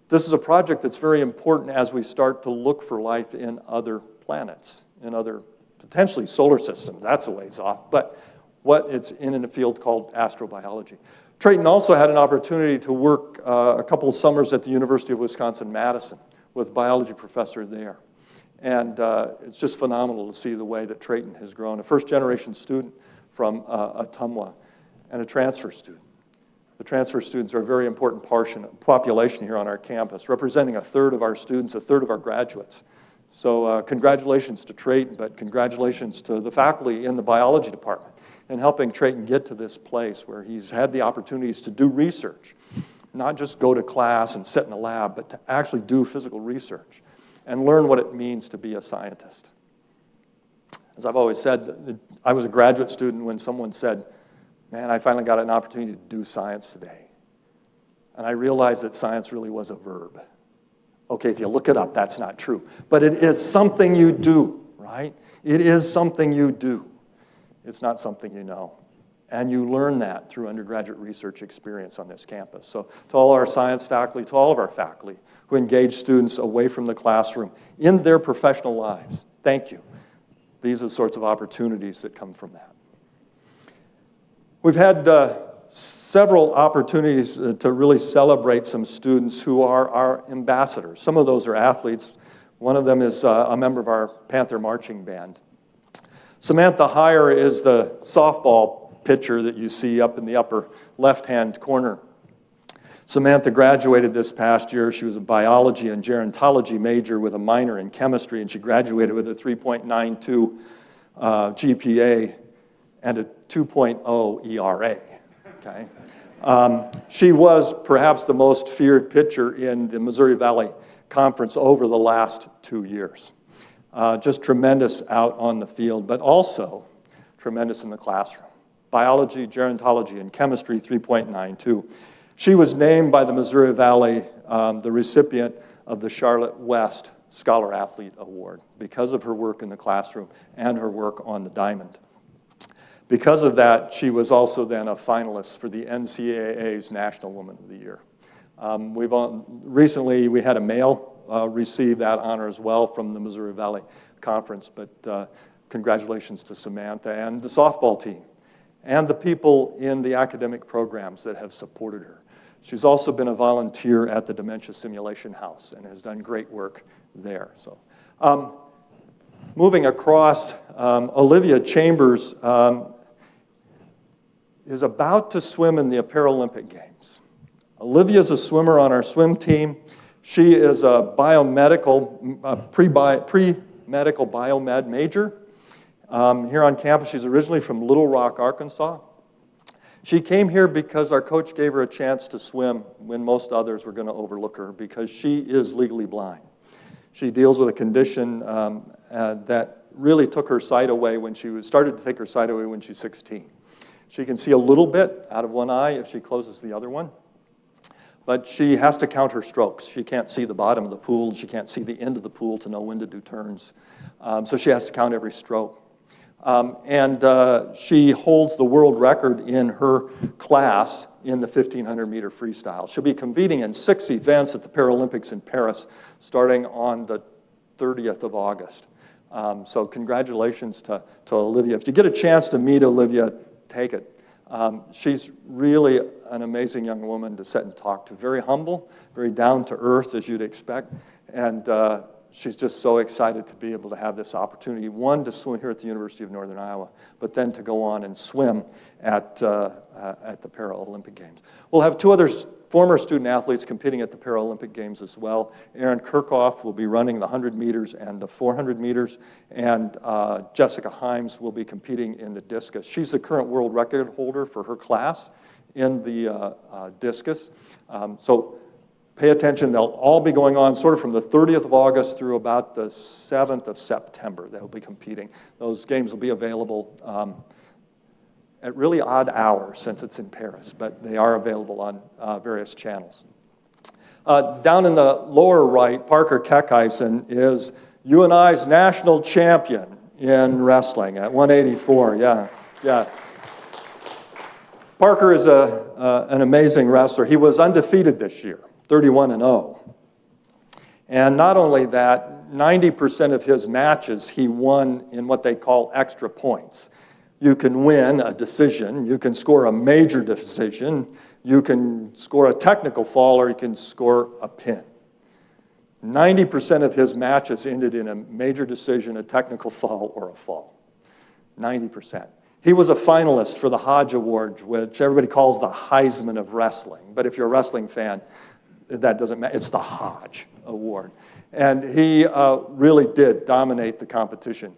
This is a project that's very important as we start to look for life in other planets, in other potentially solar systems. That's a ways off, but what it's in a field called astrobiology. Trayton also had an opportunity to work a couple of summers at the University of Wisconsin-Madison with a biology professor there. And it's just phenomenal to see the way that Trayton has grown. A first-generation student from Ottumwa and a transfer student. The transfer students are a very important population here on our campus, representing a third of our students, a third of our graduates. So congratulations to Trayton, but congratulations to the faculty in the biology department in helping Trayton get to this place where he's had the opportunities to do research, not just go to class and sit in a lab, but to actually do physical research and learn what it means to be a scientist. As I've always said, I was a graduate student when someone said, man, I finally got an opportunity to do science today. And I realized that science really was a verb. Okay, if you look it up, that's not true. But it is something you do, right? It is something you do. It's not something you know. And you learn that through undergraduate research experience on this campus. So to all our science faculty, to all of our faculty who engage students away from the classroom in their professional lives, thank you. These are the sorts of opportunities that come from that. We've had several opportunities to really celebrate some students who are our ambassadors. Some of those are athletes. One of them is a member of our Panther marching band. Samantha Heyer is the softball pitcher that you see up in the upper left-hand corner. Samantha graduated this past year. She was a biology and gerontology major with a minor in chemistry, and she graduated with a 3.92 GPA and a 2.0 ERA. Okay. She was perhaps the most feared pitcher in the Missouri Valley Conference over the last 2 years. Just tremendous out on the field, but also tremendous in the classroom. Biology, gerontology, and chemistry, 3.92. She was named by the Missouri Valley the recipient of the Charlotte West Scholar Athlete Award because of her work in the classroom and her work on the diamond. Because of that, she was also then a finalist for the NCAA's National Woman of the Year. Recently, we had a male receive that honor as well from the Missouri Valley Conference, but congratulations to Samantha and the softball team and the people in the academic programs that have supported her. She's also been a volunteer at the Dementia Simulation House and has done great work there. So, moving across, Olivia Chambers is about to swim in the Paralympic Games. Olivia's a swimmer on our swim team. She is a biomedical, pre-medical biomed major here on campus. She's originally from Little Rock, Arkansas. She came here because our coach gave her a chance to swim when most others were going to overlook her because she is legally blind. She deals with a condition that really took her sight away when started to take her sight away when she's 16. She can see a little bit out of one eye if she closes the other one, but she has to count her strokes. She can't see the bottom of the pool. She can't see the end of the pool to know when to do turns. So she has to count every stroke. She holds the world record in her class in the 1,500-meter freestyle. She'll be competing in 6 events at the Paralympics in Paris starting on the 30th of August. So congratulations to Olivia. If you get a chance to meet Olivia, take it. She's really an amazing young woman to sit and talk to. Very humble, very down to earth, as you'd expect. And she's just so excited to be able to have this opportunity, one, to swim here at the University of Northern Iowa, but then to go on and swim at the Paralympic Games. We'll have 2 other former student athletes competing at the Paralympic Games as well. Aaron Kirchhoff will be running the 100 meters and the 400 meters, and Jessica Himes will be competing in the discus. She's the current world record holder for her class in the discus. So pay attention. They'll all be going on sort of from the 30th of August through about the 7th of September. They'll be competing. Those games will be available at really odd hours since it's in Paris, but they are available on various channels. Down in the lower right, Parker Kekheisen is UNI's national champion in wrestling at 184. Yeah, yes. Parker is an amazing wrestler. He was undefeated this year, 31-0. And not only that, 90% of his matches he won in what they call extra points. You can win a decision, you can score a major decision, you can score a technical fall, or you can score a pin. 90% of his matches ended in a major decision, a technical foul, or a fall. 90%. He was a finalist for the Hodge Award, which everybody calls the Heisman of wrestling. But if you're a wrestling fan, that doesn't matter. It's the Hodge Award. And he really did dominate the competition.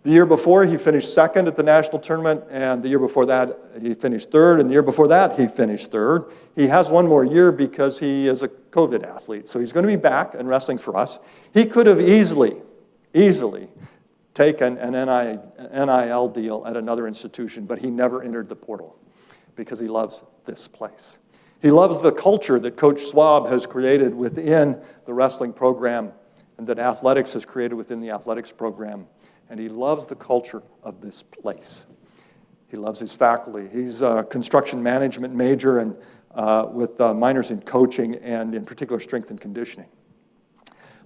The year before, he finished second at the national tournament, and the year before that, he finished third, and the year before that, he finished third. He has one more year because he is a COVID athlete, so he's going to be back and wrestling for us. He could have easily taken an NIL deal at another institution, but he never entered the portal because he loves this place. He loves the culture that Coach Schwab has created within the wrestling program and that athletics has created within the athletics program. And he loves the culture of this place. He loves his faculty. He's a construction management major and with minors in coaching and in particular strength and conditioning.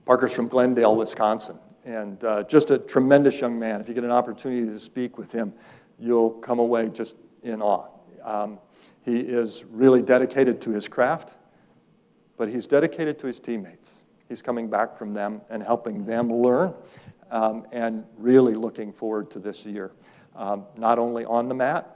Parker's from Glendale, Wisconsin, and just a tremendous young man. If you get an opportunity to speak with him, you'll come away just in awe. He is really dedicated to his craft, but he's dedicated to his teammates. He's coming back from them and helping them learn. And really looking forward to this year, not only on the mat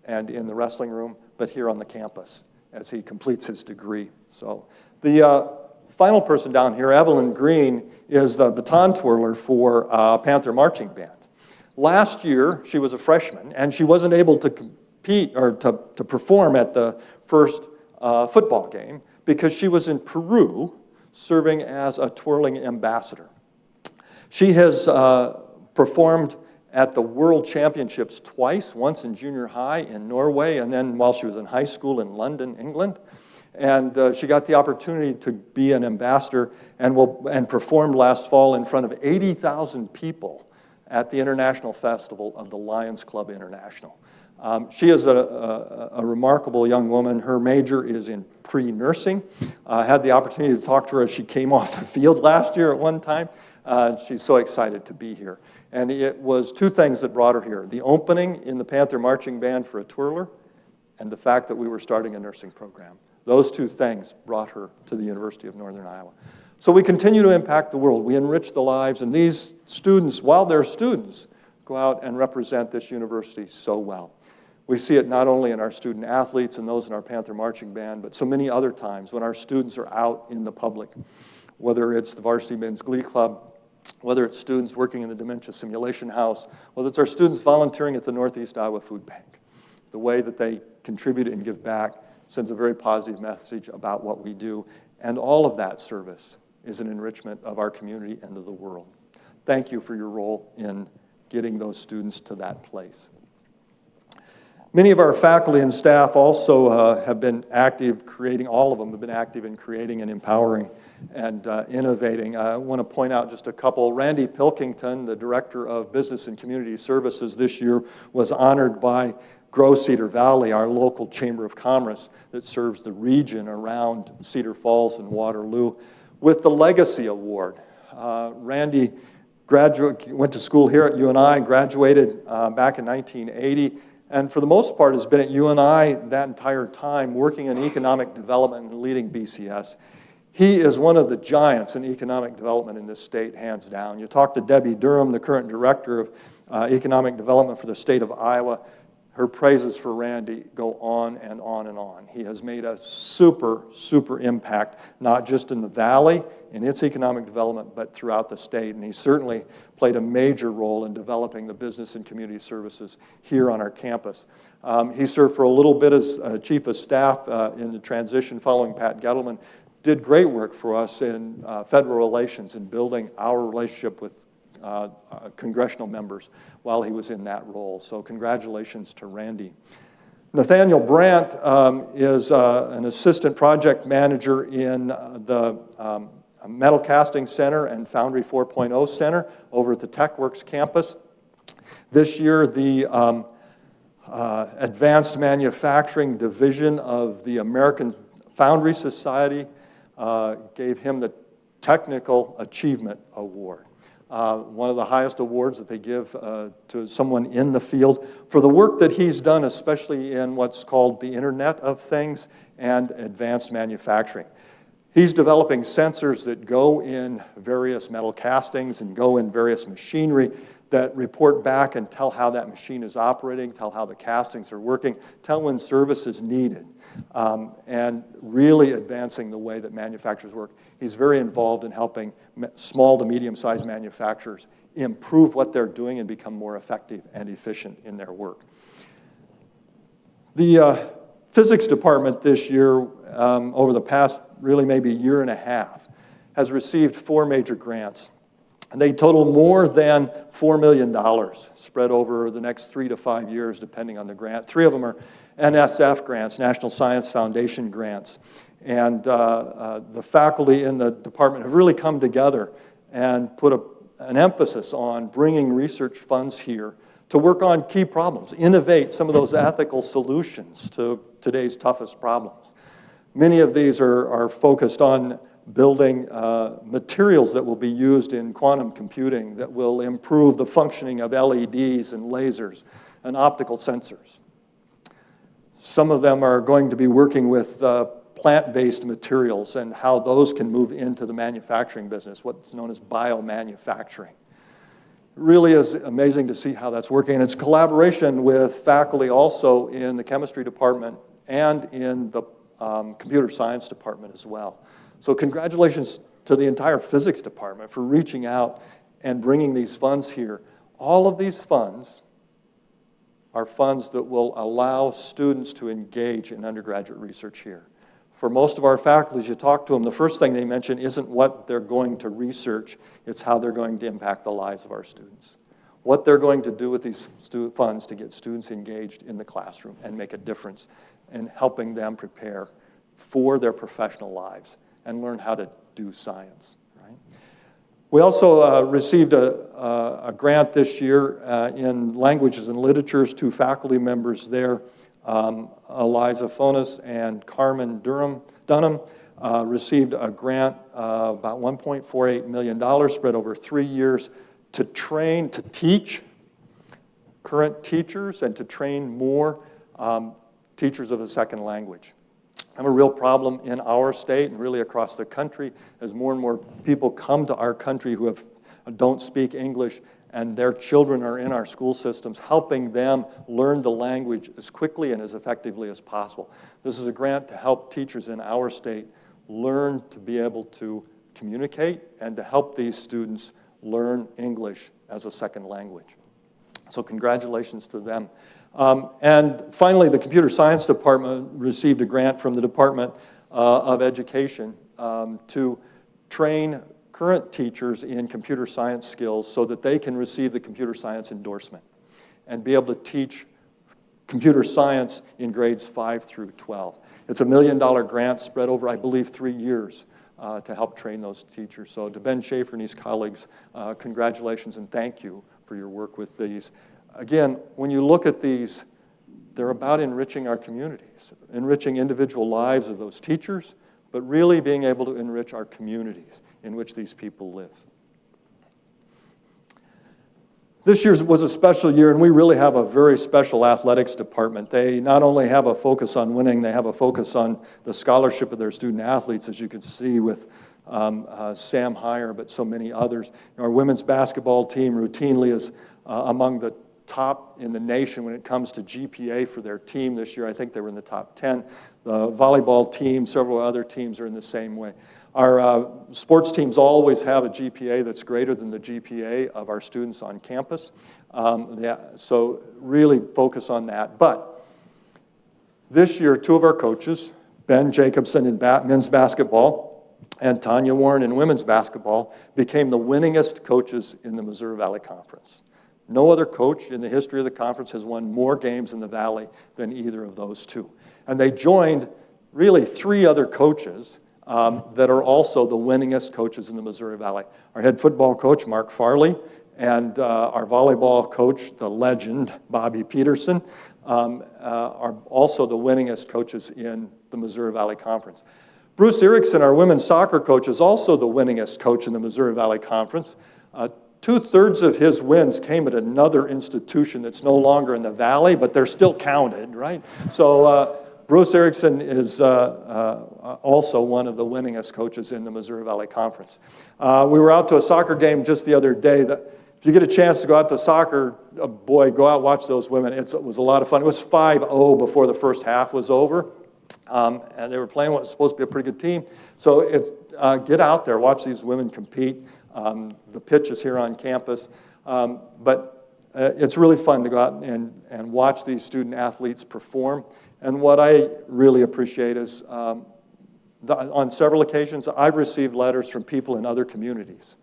and in the wrestling room, but here on the campus as he completes his degree. So the final person down here, Evelyn Green, is the baton twirler for Panther Marching Band. Last year, she was a freshman, and she wasn't able to compete or to perform at the first football game because she was in Peru serving as a twirling ambassador. She has performed at the World Championships twice, once in junior high in Norway, and then while she was in high school in London, England. And she got the opportunity to be an ambassador and performed last fall in front of 80,000 people at the International Festival of the Lions Club International. She is a remarkable young woman. Her major is in pre-nursing. I had the opportunity to talk to her as she came off the field last year at one time. She's so excited to be here. And it was two things that brought her here. The opening in the Panther Marching Band for a twirler and the fact that we were starting a nursing program. Those two things brought her to the University of Northern Iowa. So we continue to impact the world. We enrich the lives, and these students, while they're students, go out and represent this university so well. We see it not only in our student athletes and those in our Panther Marching Band, but so many other times when our students are out in the public, whether it's the Varsity Men's Glee Club, whether it's students working in the Dementia Simulation House, whether it's our students volunteering at the Northeast Iowa Food Bank. The way that they contribute and give back sends a very positive message about what we do, and all of that service is an enrichment of our community and of the world. Thank you for your role in getting those students to that place. Many of our faculty and staff also have been active creating, all of them have been active in creating and empowering and innovating. I want to point out just a couple. Randy Pilkington, the Director of Business and Community Services this year, was honored by Grow Cedar Valley, our local Chamber of Commerce that serves the region around Cedar Falls and Waterloo, with the Legacy Award. Randy went to school here at UNI, graduated back in 1980, and for the most part has been at UNI that entire time, working in economic development and leading BCS. He is one of the giants in economic development in this state, hands down. You talk to Debbie Durham, the current director of economic development for the state of Iowa. Her praises for Randy go on and on and on. He has made a super, super impact, not just in the valley, in its economic development, but throughout the state. And he certainly played a major role in developing the business and community services here on our campus. He served for a little bit as chief of staff in the transition following Pat Gettleman. Did great work for us in federal relations and building our relationship with congressional members while he was in that role. So congratulations to Randy. Nathaniel Brandt is an assistant project manager in the Metal Casting Center and Foundry 4.0 Center over at the TechWorks campus. This year, the Advanced Manufacturing Division of the American Foundry Society gave him the Technical Achievement Award. One of the highest awards that they give to someone in the field for the work that he's done, especially in what's called the Internet of Things and advanced manufacturing. He's developing sensors that go in various metal castings and go in various machinery that report back and tell how that machine is operating, tell how the castings are working, tell when service is needed, and really advancing the way that manufacturers work. He's very involved in helping small to medium-sized manufacturers improve what they're doing and become more effective and efficient in their work. The physics department this year, over the past really maybe year and a half, has received 4 major grants. And they total more than $4 million spread over the next 3 to 5 years, depending on the grant. 3 of them are NSF grants, National Science Foundation grants. And the faculty in the department have really come together and put an emphasis on bringing research funds here to work on key problems, innovate some of those ethical solutions to today's toughest problems. Many of these are focused on building materials that will be used in quantum computing that will improve the functioning of LEDs and lasers and optical sensors. Some of them are going to be working with plant-based materials and how those can move into the manufacturing business, what's known as biomanufacturing. It really is amazing to see how that's working. And it's collaboration with faculty also in the chemistry department and in the computer science department as well. So congratulations to the entire physics department for reaching out and bringing these funds here. All of these funds are funds that will allow students to engage in undergraduate research here. For most of our faculty, as you talk to them, the first thing they mention isn't what they're going to research, it's how they're going to impact the lives of our students. What they're going to do with these funds to get students engaged in the classroom and make a difference in helping them prepare for their professional lives and learn how to do science. Right? We also received a grant this year in languages and literatures. 2 faculty members there, Eliza Fonas and Carmen Dunham, received a grant about $1.48 million spread over 3 years to teach current teachers and to train more teachers of a second language. I have a real problem in our state and really across the country as more and more people come to our country who don't speak English, and their children are in our school systems, helping them learn the language as quickly and as effectively as possible. This is a grant to help teachers in our state learn to be able to communicate and to help these students learn English as a second language. So congratulations to them. And finally, the computer science department received a grant from the Department of Education to train current teachers in computer science skills so that they can receive the computer science endorsement and be able to teach computer science in grades 5 through 12. It's a $1 million grant spread over, I believe, 3 years to help train those teachers. So to Ben Schaefer and his colleagues, congratulations and thank you for your work with these. Again, when you look at these, they're about enriching our communities, enriching individual lives of those teachers, but really being able to enrich our communities in which these people live. This year was a special year, and we really have a very special athletics department. They not only have a focus on winning, they have a focus on the scholarship of their student athletes, as you can see with Sam Heyer, but so many others. Our women's basketball team routinely is among the top in the nation when it comes to GPA for their team this year. I think they were in the top 10. The volleyball team, several other teams are in the same way. Our sports teams always have a GPA that's greater than the GPA of our students on campus. So really focus on that. But this year, 2 of our coaches, Ben Jacobson in men's basketball and Tanya Warren in women's basketball, became the winningest coaches in the Missouri Valley Conference. No other coach in the history of the conference has won more games in the Valley than either of those 2. And they joined really 3 other coaches that are also the winningest coaches in the Missouri Valley. Our head football coach, Mark Farley, and our volleyball coach, the legend, Bobby Peterson, are also the winningest coaches in the Missouri Valley Conference. Bruce Erickson, our women's soccer coach, is also the winningest coach in the Missouri Valley Conference. 2/3 of his wins came at another institution that's no longer in the Valley, but they're still counted, right? So Bruce Erickson is also one of the winningest coaches in the Missouri Valley Conference. We were out to a soccer game just the other day. If you get a chance to go out to soccer, boy, go out and watch those women. It was a lot of fun. It was 5-0 before the first half was over, and they were playing what was supposed to be a pretty good team. So get out there, watch these women compete. The pitch is here on campus, but it's really fun to go out and watch these student athletes perform. And what I really appreciate is on several occasions, I've received letters from people in other communities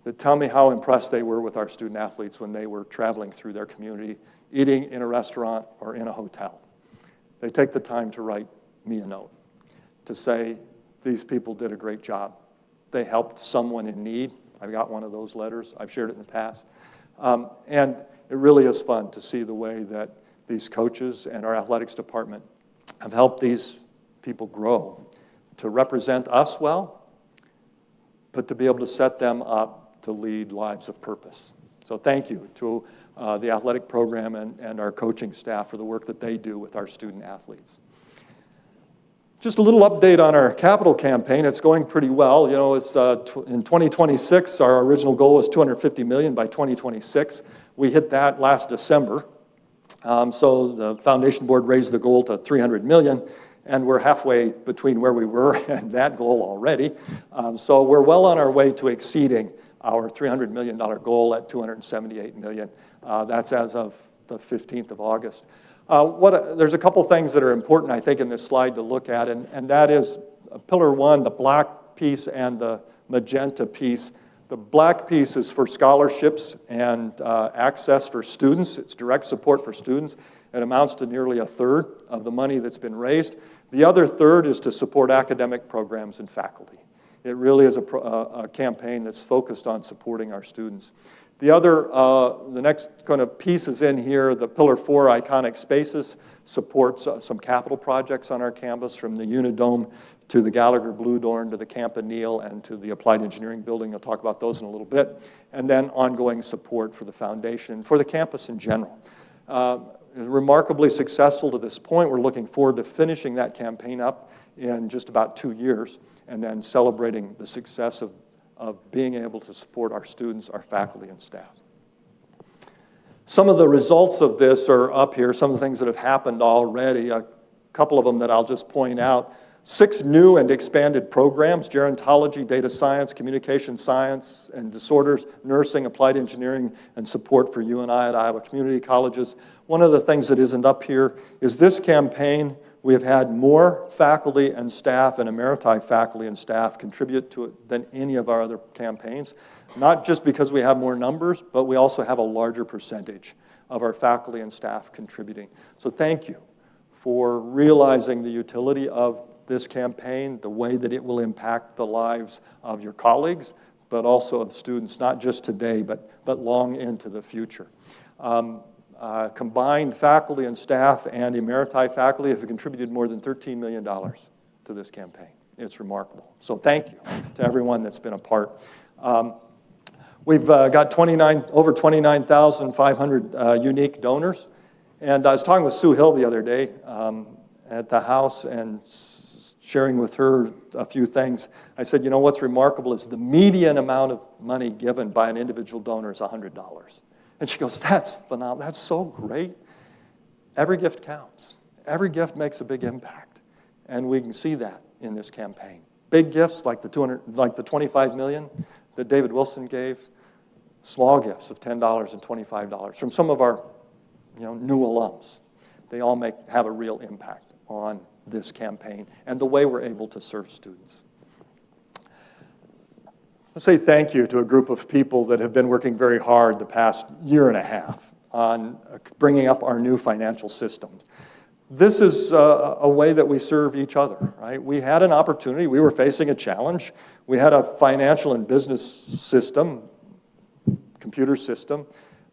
that tell me how impressed they were with our student athletes when they were traveling through their community, eating in a restaurant or in a hotel. They take the time to write me a note to say, these people did a great job. They helped someone in need. I've got one of those letters. I've shared it in the past. And it really is fun to see the way that these coaches and our athletics department have helped these people grow to represent us well, but to be able to set them up to lead lives of purpose. So thank you to the athletic program and our coaching staff for the work that they do with our student athletes. Just a little update on our capital campaign. It's going pretty well. You know, it's in 2026, our original goal was $250 million by 2026. We hit that last December. So the foundation board raised the goal to $300 million, and we're halfway between where we were and that goal already. So we're well on our way to exceeding our $300 million goal at $278 million. That's as of the 15th of August. There's a couple things that are important, I think, in this slide to look at, and that is Pillar 1, the black piece and the magenta piece. The black piece is for scholarships and access for students. It's direct support for students. It amounts to nearly a third of the money that's been raised. The other third is to support academic programs and faculty. It really is a campaign that's focused on supporting our students. The next kind of pieces in here, the Pillar 4, Iconic Spaces, supports some capital projects on our campus, from the Unidome to the Gallagher Blue Dorn to the Campanile and to the Applied Engineering Building. I'll talk about those in a little bit. And then ongoing support for the foundation, for the campus in general. Remarkably successful to this point. We're looking forward to finishing that campaign up in just about 2 years, and then celebrating the success of being able to support our students, our faculty, and staff. Some of the results of this are up here, some of the things that have happened already, a couple of them that I'll just point out. 6 new and expanded programs: gerontology, data science, communication science and disorders, nursing, applied engineering, and support for UNI at Iowa Community Colleges. One of the things that isn't up here is this campaign. We have had more faculty and staff and emeriti faculty and staff contribute to it than any of our other campaigns. Not just because we have more numbers, but we also have a larger percentage of our faculty and staff contributing. So thank you for realizing the utility of this campaign, the way that it will impact the lives of your colleagues, but also of students, not just today, but long into the future. Combined faculty and staff and emeriti faculty have contributed more than $13 million to this campaign. It's remarkable. So thank you to everyone that's been a part. We've got over 29,500 unique donors. And I was talking with Sue Hill the other day at the house and sharing with her a few things. I said, you know, what's remarkable is the median amount of money given by an individual donor is $100. And she goes, that's phenomenal. That's so great. Every gift counts. Every gift makes a big impact. And we can see that in this campaign. Big gifts like the $25 million that David Wilson gave. Small gifts of $10 and $25 from some of our new alums. They all have a real impact on this campaign and the way we're able to serve students. Let's say thank you to a group of people that have been working very hard the past year and a half on bringing up our new financial systems. This is a way that we serve each other, right? We had an opportunity. We were facing a challenge. We had a financial and business system, computer system,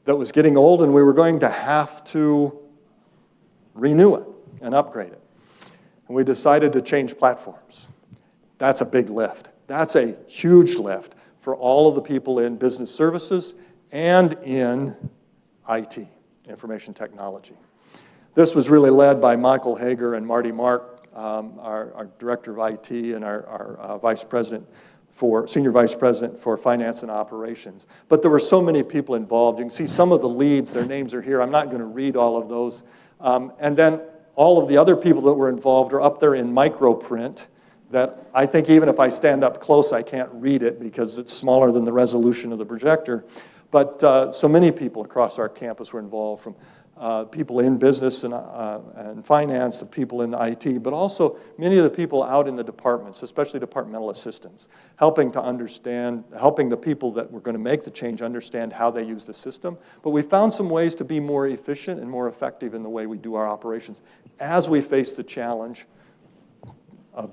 that was getting old, and we were going to have to renew it and upgrade it. And we decided to change platforms. That's a big lift. That's a huge lift for all of the people in business services and in IT, information technology. This was really led by Michael Hager and Marty Mark, our Director of IT and our Senior Vice President for Finance and Operations. But there were so many people involved. You can see some of the leads, their names are here. I'm not going to read all of those. And then all of the other people that were involved are up there in micro print that I think even if I stand up close, I can't read it because it's smaller than the resolution of the projector. But so many people across our campus were involved, from people in business and finance, the people in IT, but also many of the people out in the departments, especially departmental assistants, helping the people that were going to make the change understand how they use the system. But we found some ways to be more efficient and more effective in the way we do our operations as we face the challenge of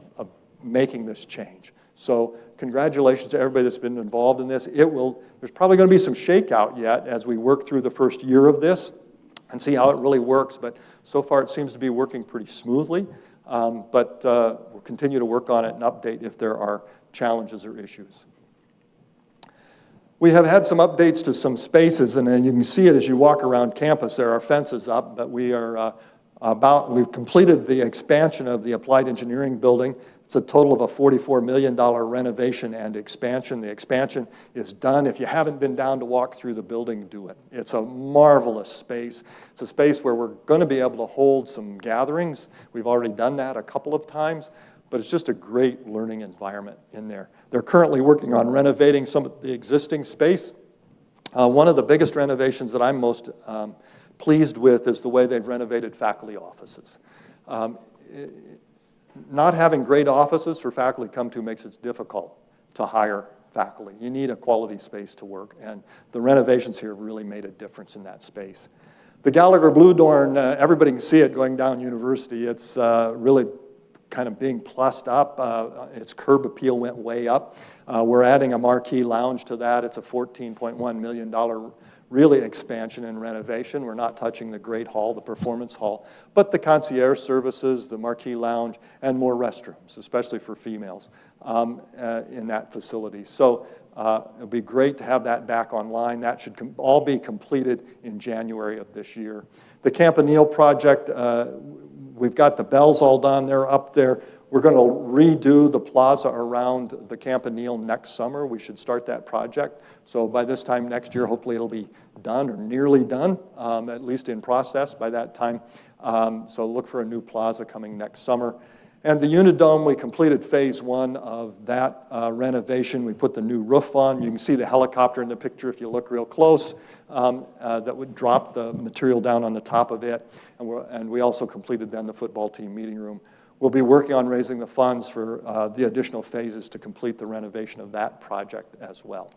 making this change. So congratulations to everybody that's been involved in this. There's probably going to be some shakeout yet as we work through the first year of this and see how it really works, but so far it seems to be working pretty smoothly. But we'll continue to work on it and update if there are challenges or issues. We have had some updates to some spaces, and then you can see it as you walk around campus. There are fences up, but we've completed the expansion of the Applied Engineering building. It's a total of a $44 million renovation and expansion. The expansion is done. If you haven't been down to walk through the building, do it. It's a marvelous space. It's a space where we're going to be able to hold some gatherings. We've already done that a couple of times, but it's just a great learning environment in there. They're currently working on renovating some of the existing space. One of the biggest renovations that I'm most pleased with is the way they've renovated faculty offices. Not having great offices for faculty to come to makes it difficult to hire faculty. You need a quality space to work, and the renovations here have really made a difference in that space. The Gallagher Blue Dorn, everybody can see it going down University. It's really kind of being plussed up. Its curb appeal went way up. We're adding a marquee lounge to that. It's a $14.1 million really expansion and renovation. We're not touching the great hall, the performance hall, but the concierge services, the marquee lounge, and more restrooms, especially for females in that facility. So it'll be great to have that back online. That should all be completed in January of this year. The Campanile project, we've got the bells all done. They're up there. We're going to redo the plaza around the Campanile next summer. We should start that project. So by this time next year, hopefully it'll be done or nearly done, at least in process by that time. So look for a new plaza coming next summer. And the Unidome, we completed phase 1 of that renovation. We put the new roof on. You can see the helicopter in the picture if you look real close. That would drop the material down on the top of it. And we also completed then the football team meeting room. We'll be working on raising the funds for the additional phases to complete the renovation of that project as well.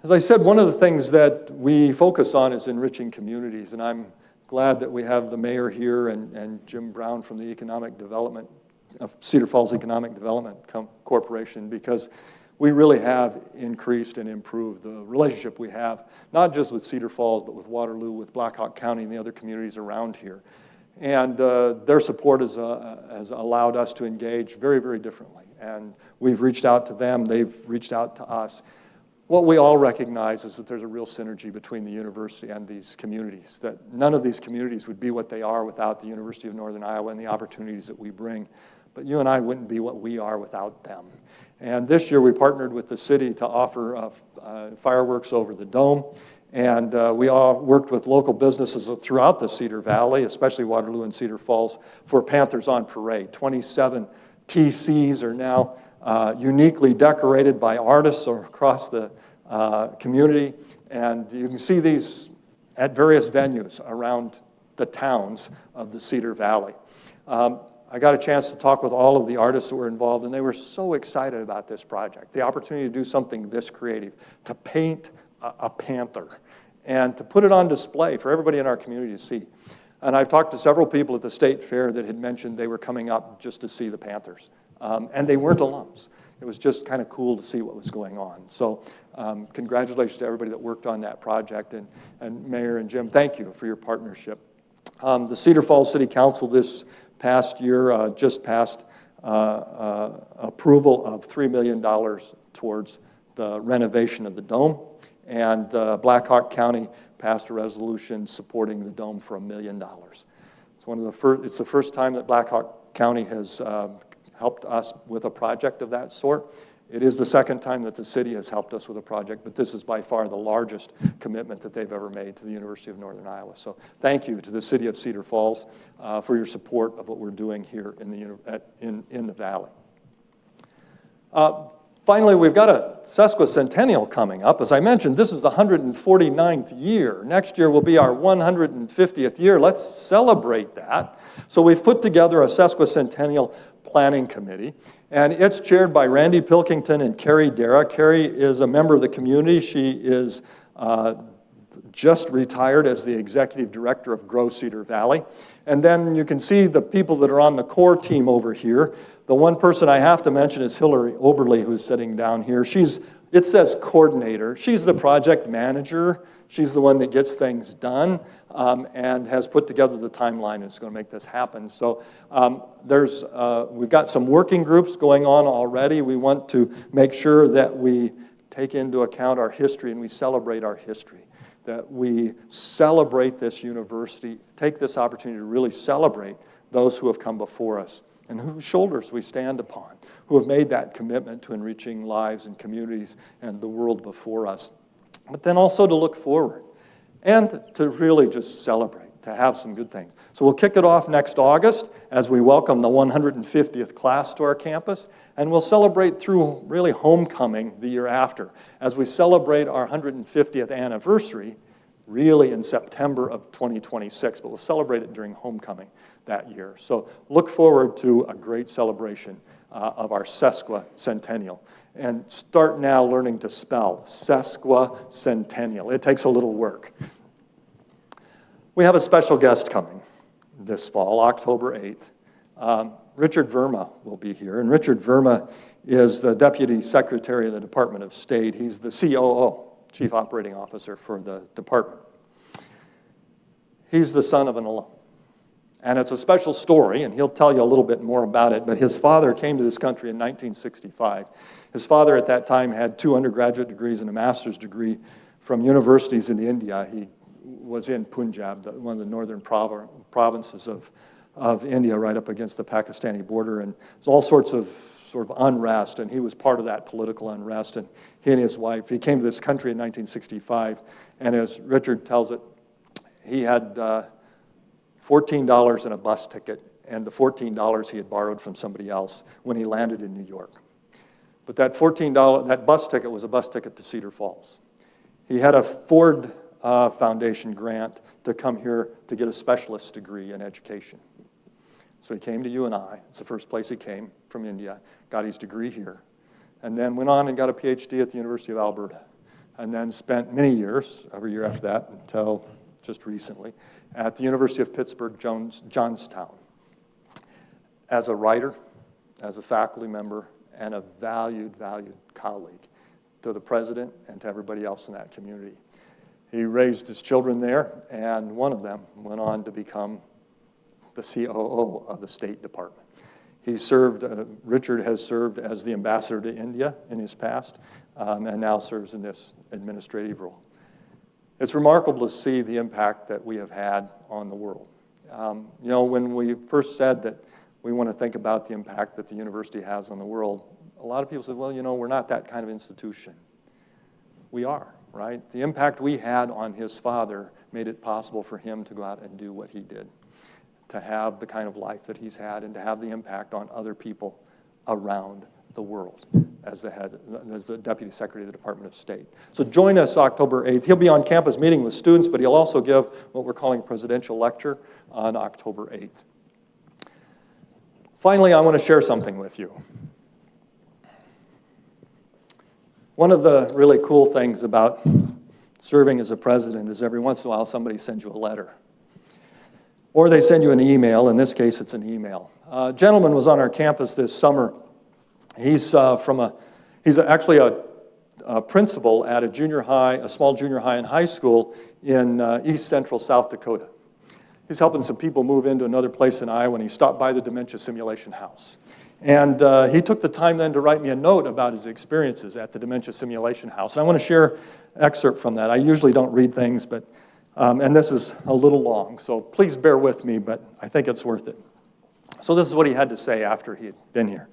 As I said, one of the things that we focus on is enriching communities, and I'm glad that we have the mayor here and Jim Brown from the Economic Development, Cedar Falls Economic Development Corporation, because we really have increased and improved the relationship we have, not just with Cedar Falls, but with Waterloo, with Black Hawk County, and the other communities around here. And their support has allowed us to engage very, very differently. And we've reached out to them. They've reached out to us. What we all recognize is that there's a real synergy between the university and these communities, that none of these communities would be what they are without the University of Northern Iowa and the opportunities that we bring. But UNI wouldn't be what we are without them. And this year we partnered with the city to offer fireworks over the dome. And we all worked with local businesses throughout the Cedar Valley, especially Waterloo and Cedar Falls, for Panthers on Parade. 27 TCs are now uniquely decorated by artists across the community. And you can see these at various venues around the towns of the Cedar Valley. I got a chance to talk with all of the artists that were involved, and they were so excited about this project, the opportunity to do something this creative, to paint a panther, and to put it on display for everybody in our community to see. And I've talked to several people at the state fair that had mentioned they were coming up just to see the Panthers. And they weren't alums. It was just kind of cool to see what was going on. So congratulations to everybody that worked on that project. And Mayor and Jim, thank you for your partnership. The Cedar Falls City Council this past year just passed approval of $3 million towards the renovation of the dome. and Black Hawk County passed a resolution supporting the dome for $1 million. It's the first time that Black Hawk County has helped us with a project of that sort. It is the second time that the city has helped us with a project, but this is by far the largest commitment that they've ever made to the University of Northern Iowa. So thank you to the city of Cedar Falls for your support of what we're doing here in the Valley. Finally, we've got a sesquicentennial coming up. As I mentioned, this is the 149th year. Next year will be our 150th year. Let's celebrate that. So we've put together a sesquicentennial planning committee, and it's chaired by Randy Pilkington and Carrie Dara. Carrie is a member of the community. She is just retired as the executive director of Grow Cedar Valley. And then you can see the people that are on the core team over here. The one person I have to mention is Hillary Oberle, who's sitting down here. It says coordinator. She's the project manager. She's the one that gets things done and has put together the timeline and is going to make this happen. So we've got some working groups going on already. We want to make sure that we take into account our history and we celebrate our history, that we celebrate this university, take this opportunity to really celebrate those who have come before us and whose shoulders we stand upon, who have made that commitment to enriching lives and communities and the world before us. But then also to look forward and to really just celebrate, to have some good things. So we'll kick it off next August as we welcome the 150th class to our campus, and we'll celebrate through really homecoming the year after as we celebrate our 150th anniversary really in September of 2026, but we'll celebrate it during homecoming that year. So look forward to a great celebration of our sesquicentennial. And start now learning to spell sesquicentennial. It takes a little work. We have a special guest coming this fall, October 8th. Richard Verma will be here, and Richard Verma is the Deputy Secretary of the Department of State. He's the COO, Chief Operating Officer for the department. He's the son of an alum. And it's a special story, and he'll tell you a little bit more about it, but his father came to this country in 1965. His father at that time had 2 undergraduate degrees and a master's degree from universities in India. He was in Punjab, one of the northern provinces of India, right up against the Pakistani border, and there's all sorts of unrest, and he was part of that political unrest, and he and his wife, he came to this country in 1965, and as Richard tells it, he had $14 in a bus ticket, and the $14 he had borrowed from somebody else when he landed in New York. But that that bus ticket was a bus ticket to Cedar Falls. He had a Ford Foundation grant to come here to get a specialist degree in education. So he came to UNI. It's the first place he came from India, got his degree here, and then went on and got a PhD at the University of Alberta, and then spent many years, every year after that until just recently, at the University of Pittsburgh, Johnstown, as a writer, as a faculty member, and a valued colleague to the president and to everybody else in that community. He raised his children there, and one of them went on to become the COO of the State Department. Richard has served as the ambassador to India in his past, and now serves in this administrative role. It's remarkable to see the impact that we have had on the world. When we first said that we want to think about the impact that the university has on the world, a lot of people said, well, we're not that kind of institution. We are, right? The impact we had on his father made it possible for him to go out and do what he did, to have the kind of life that he's had, and to have the impact on other people around the world as the Deputy Secretary of the Department of State. So join us October 8th. He'll be on campus meeting with students, but he'll also give what we're calling a presidential lecture on October 8th. Finally, I want to share something with you. One of the really cool things about serving as a president is every once in a while somebody sends you a letter. Or they send you an email. In this case, it's an email. A gentleman was on our campus this summer. He's actually a principal at a small junior high and high school in east central South Dakota. He's helping some people move into another place in Iowa, and he stopped by the Dementia Simulation House. And he took the time then to write me a note about his experiences at the Dementia Simulation House. And I want to share an excerpt from that. I usually don't read things, but and this is a little long, so please bear with me, but I think it's worth it. So this is what he had to say after he had been here.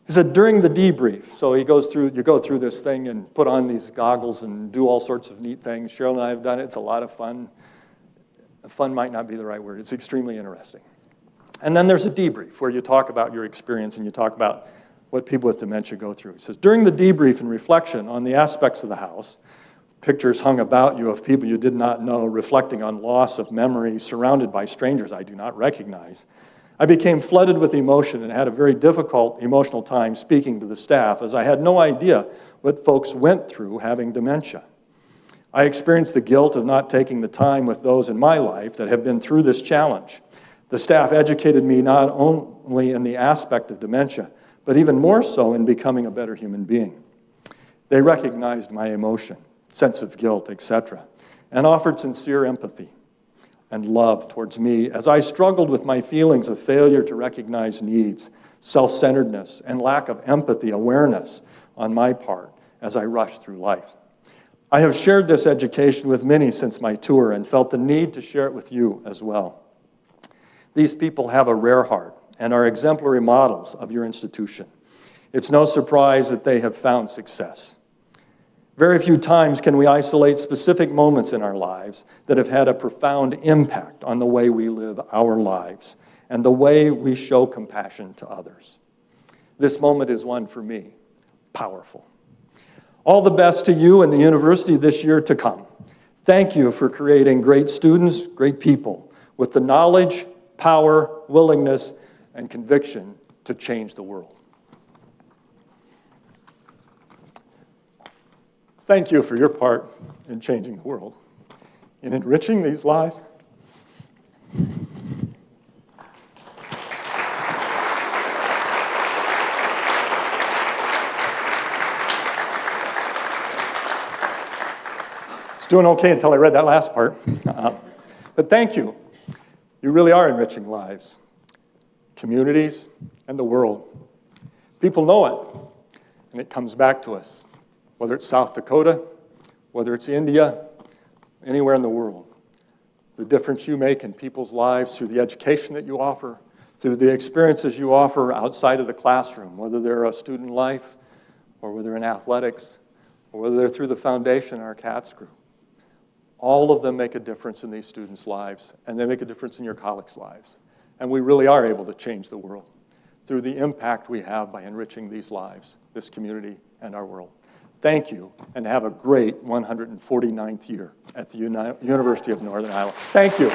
He said, during the debrief, so you go through this thing and put on these goggles and do all sorts of neat things. Cheryl and I have done it. It's a lot of fun. Fun might not be the right word. It's extremely interesting. And then there's a debrief where you talk about your experience and you talk about what people with dementia go through. He says, during the debrief and reflection on the aspects of the house, pictures hung about you of people you did not know, reflecting on loss of memory, surrounded by strangers I do not recognize, I became flooded with emotion and had a very difficult emotional time speaking to the staff, as I had no idea what folks went through having dementia. I experienced the guilt of not taking the time with those in my life that have been through this challenge. The staff educated me not only in the aspect of dementia, but even more so in becoming a better human being. They recognized my emotion, sense of guilt, etc., and offered sincere empathy and love towards me as I struggled with my feelings of failure to recognize needs, self-centeredness, and lack of empathy, awareness on my part as I rushed through life. I have shared this education with many since my tour and felt the need to share it with you as well. These people have a rare heart and are exemplary models of your institution. It's no surprise that they have found success. Very few times can we isolate specific moments in our lives that have had a profound impact on the way we live our lives and the way we show compassion to others. This moment is one for me, powerful. All the best to you and the university this year to come. Thank you for creating great students, great people, with the knowledge, power, willingness, and conviction to change the world. Thank you for your part in changing the world, in enriching these lives. It's doing okay until I read that last part. But thank you. You really are enriching lives, communities, and the world. People know it, and it comes back to us. Whether it's South Dakota, whether it's India, anywhere in the world. The difference you make in people's lives through the education that you offer, through the experiences you offer outside of the classroom, whether they're a student life, or whether in athletics, or whether they're through the foundation, our CATS group. All of them make a difference in these students' lives, and they make a difference in your colleagues' lives. And we really are able to change the world through the impact we have by enriching these lives, this community, and our world. Thank you, and have a great 149th year at the University of Northern Iowa. Thank you.